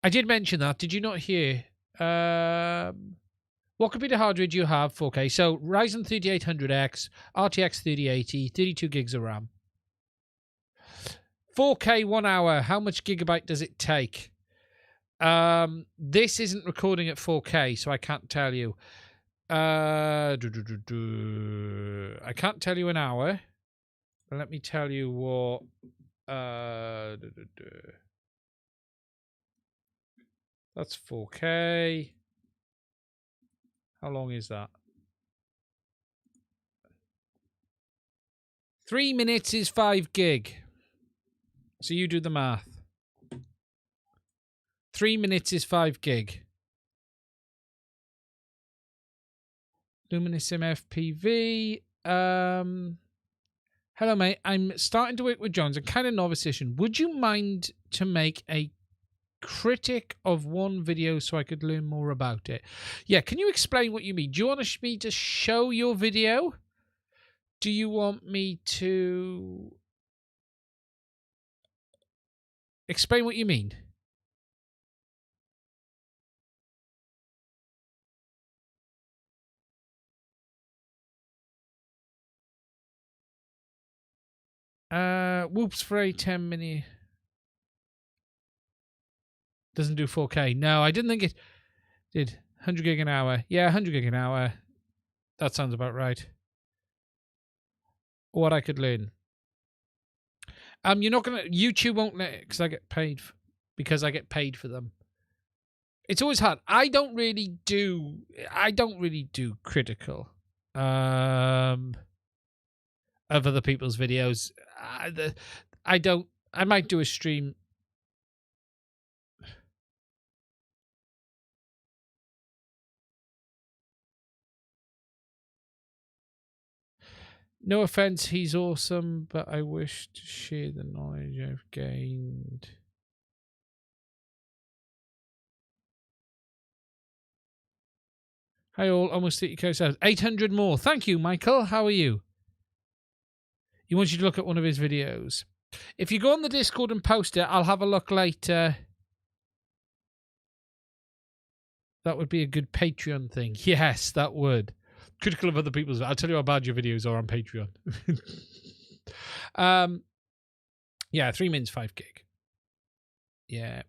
I did mention that. Did you not hear? What computer hardware do you have 4K? So Ryzen 3800X, RTX 3080, 32 gigs of RAM. 4K 1 hour. How much gigabyte does it take? This isn't recording at 4K, so I can't tell you. I can't tell you an hour. But let me tell you what. That's 4K. How long is that? 3 minutes is 5 gig. So you do the math. 3 minutes is 5 gig. Luminous MFPV. Hello, mate. I'm starting to work with Jones. I'm kind of novice-ish. Would you mind to make a critic of one video so I could learn more about it? Yeah, can you explain what you mean? Do you want me to show your video? Do you want me to explain what you mean? Whoops for A10 Mini. Doesn't do 4K. No, I didn't think it did. 100 gig an hour. Yeah, 100 gig an hour. That sounds about right. What I could learn. You're not gonna. YouTube won't let it because I get paid. Because I get paid for them. It's always hard. I don't really do critical. Of other people's videos. I don't. I might do a stream. No offense, he's awesome, but I wish to share the knowledge I've gained. Hi all, almost 30k subs. 800 more. Thank you, Michael. How are you? He wants you to look at one of his videos. If you go on the Discord and post it, I'll have a look later. That would be a good Patreon thing. Yes, that would. Critical of other people's. I'll tell you how bad your videos are on Patreon. Yeah, 3 minutes, 5 gig. Yeah.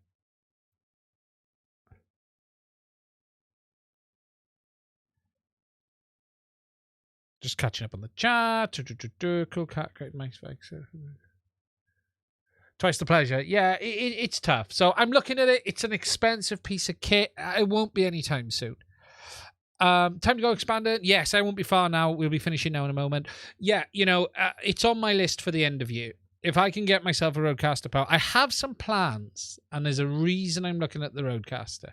Just catching up on the chat. Cool cat, great Max Vex. Twice the pleasure. Yeah, it's tough. So I'm looking at it. It's an expensive piece of kit. It won't be anytime soon. Time to go expand it. Yes, I won't be far now. We'll be finishing now in a moment. Yeah, it's on my list for the end of year. If I can get myself a Rodecaster Pro, I have some plans, and there's a reason I'm looking at the Rodecaster.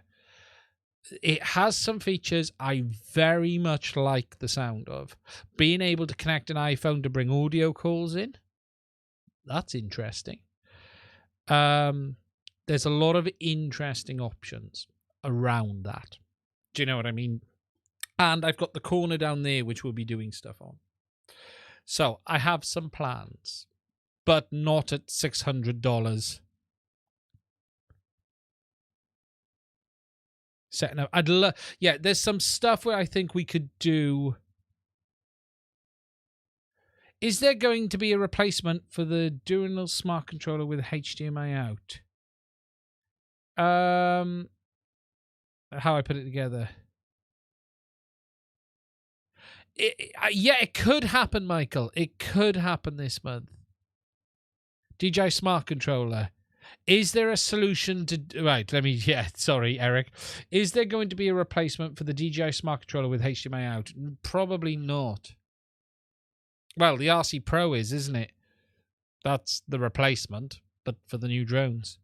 It has some features I very much like the sound of. Being able to connect an iPhone to bring audio calls in. That's interesting. There's a lot of interesting options around that. Do you know what I mean? And I've got the corner down there, which we'll be doing stuff on. So I have some plans, but not at $600. Setting up. Yeah, there's some stuff where I think we could do. Is there going to be a replacement for the Dual Smart Controller with HDMI out? How I put it together. Yeah, it could happen, Michael. It could happen this month. DJI Smart Controller. Is there a solution to... Right, sorry, Eric. Is there going to be a replacement for the DJI Smart Controller with HDMI out? Probably not. Well, the RC Pro is, isn't it? That's the replacement, but for the new drones.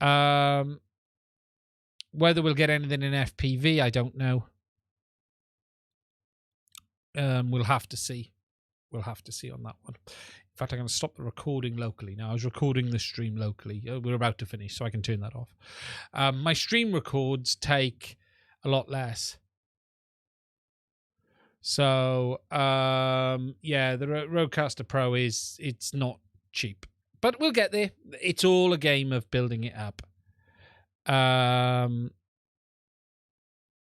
Whether we'll get anything in FPV, I don't know. We'll have to see. We'll have to see on that one. In fact, I'm going to stop the recording locally. Now, I was recording the stream locally. We're about to finish, so I can turn that off. My stream records take a lot less. So, yeah, the Rodecaster Pro it's not cheap. But we'll get there. It's all a game of building it up.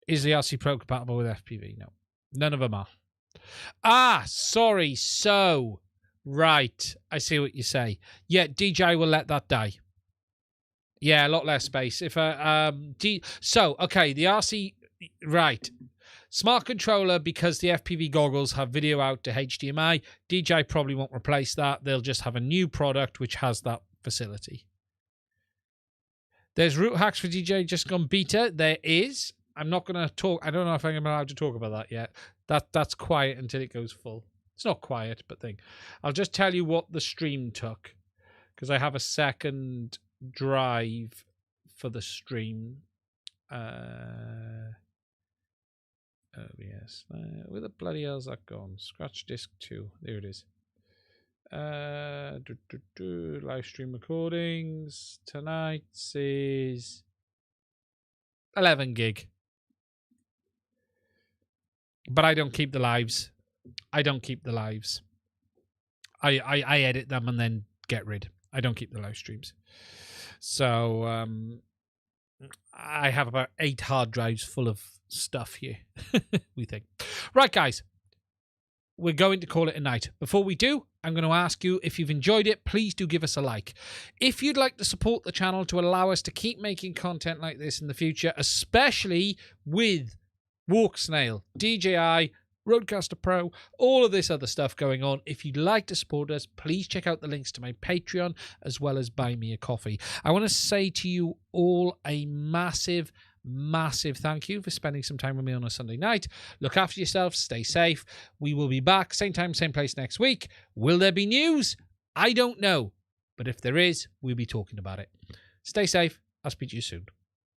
Is the RC Pro compatible with FPV? No. None of them are. Ah, sorry. So... Right, I see what you say. Yeah, DJI will let that die. Yeah, a lot less space. If okay, the RC, right, Smart Controller, because the FPV goggles have video out to HDMI. DJI probably won't replace that. They'll just have a new product which has that facility. There's root hacks for DJI just gone beta. There is. I'm not going to talk. I don't know if I'm allowed to talk about that yet. That's quiet until it goes full. It's not quiet, but thing. I'll just tell you what the stream took, because I have a second drive for the stream. Yes. Where the bloody hell's that gone? Scratch disk 2. There it is. Live stream recordings. Tonight's is 11 gig. But I don't keep the lives. I edit them and then get rid. I don't keep the live streams. So I have about 8 hard drives full of stuff here, we think. Right, guys. We're going to call it a night. Before we do, I'm going to ask you, if you've enjoyed it, please do give us a like. If you'd like to support the channel to allow us to keep making content like this in the future, especially with Walksnail, DJI, Rodecaster Pro, all of this other stuff going on. If you'd like to support us, please check out the links to my Patreon as well as buy me a coffee. I want to say to you all a massive thank you for spending some time with me on a Sunday night. Look after yourself, stay safe. We will be back same time, same place next week. Will there be news? I don't know. But if there is, we'll be talking about it. Stay safe. I'll speak to you soon.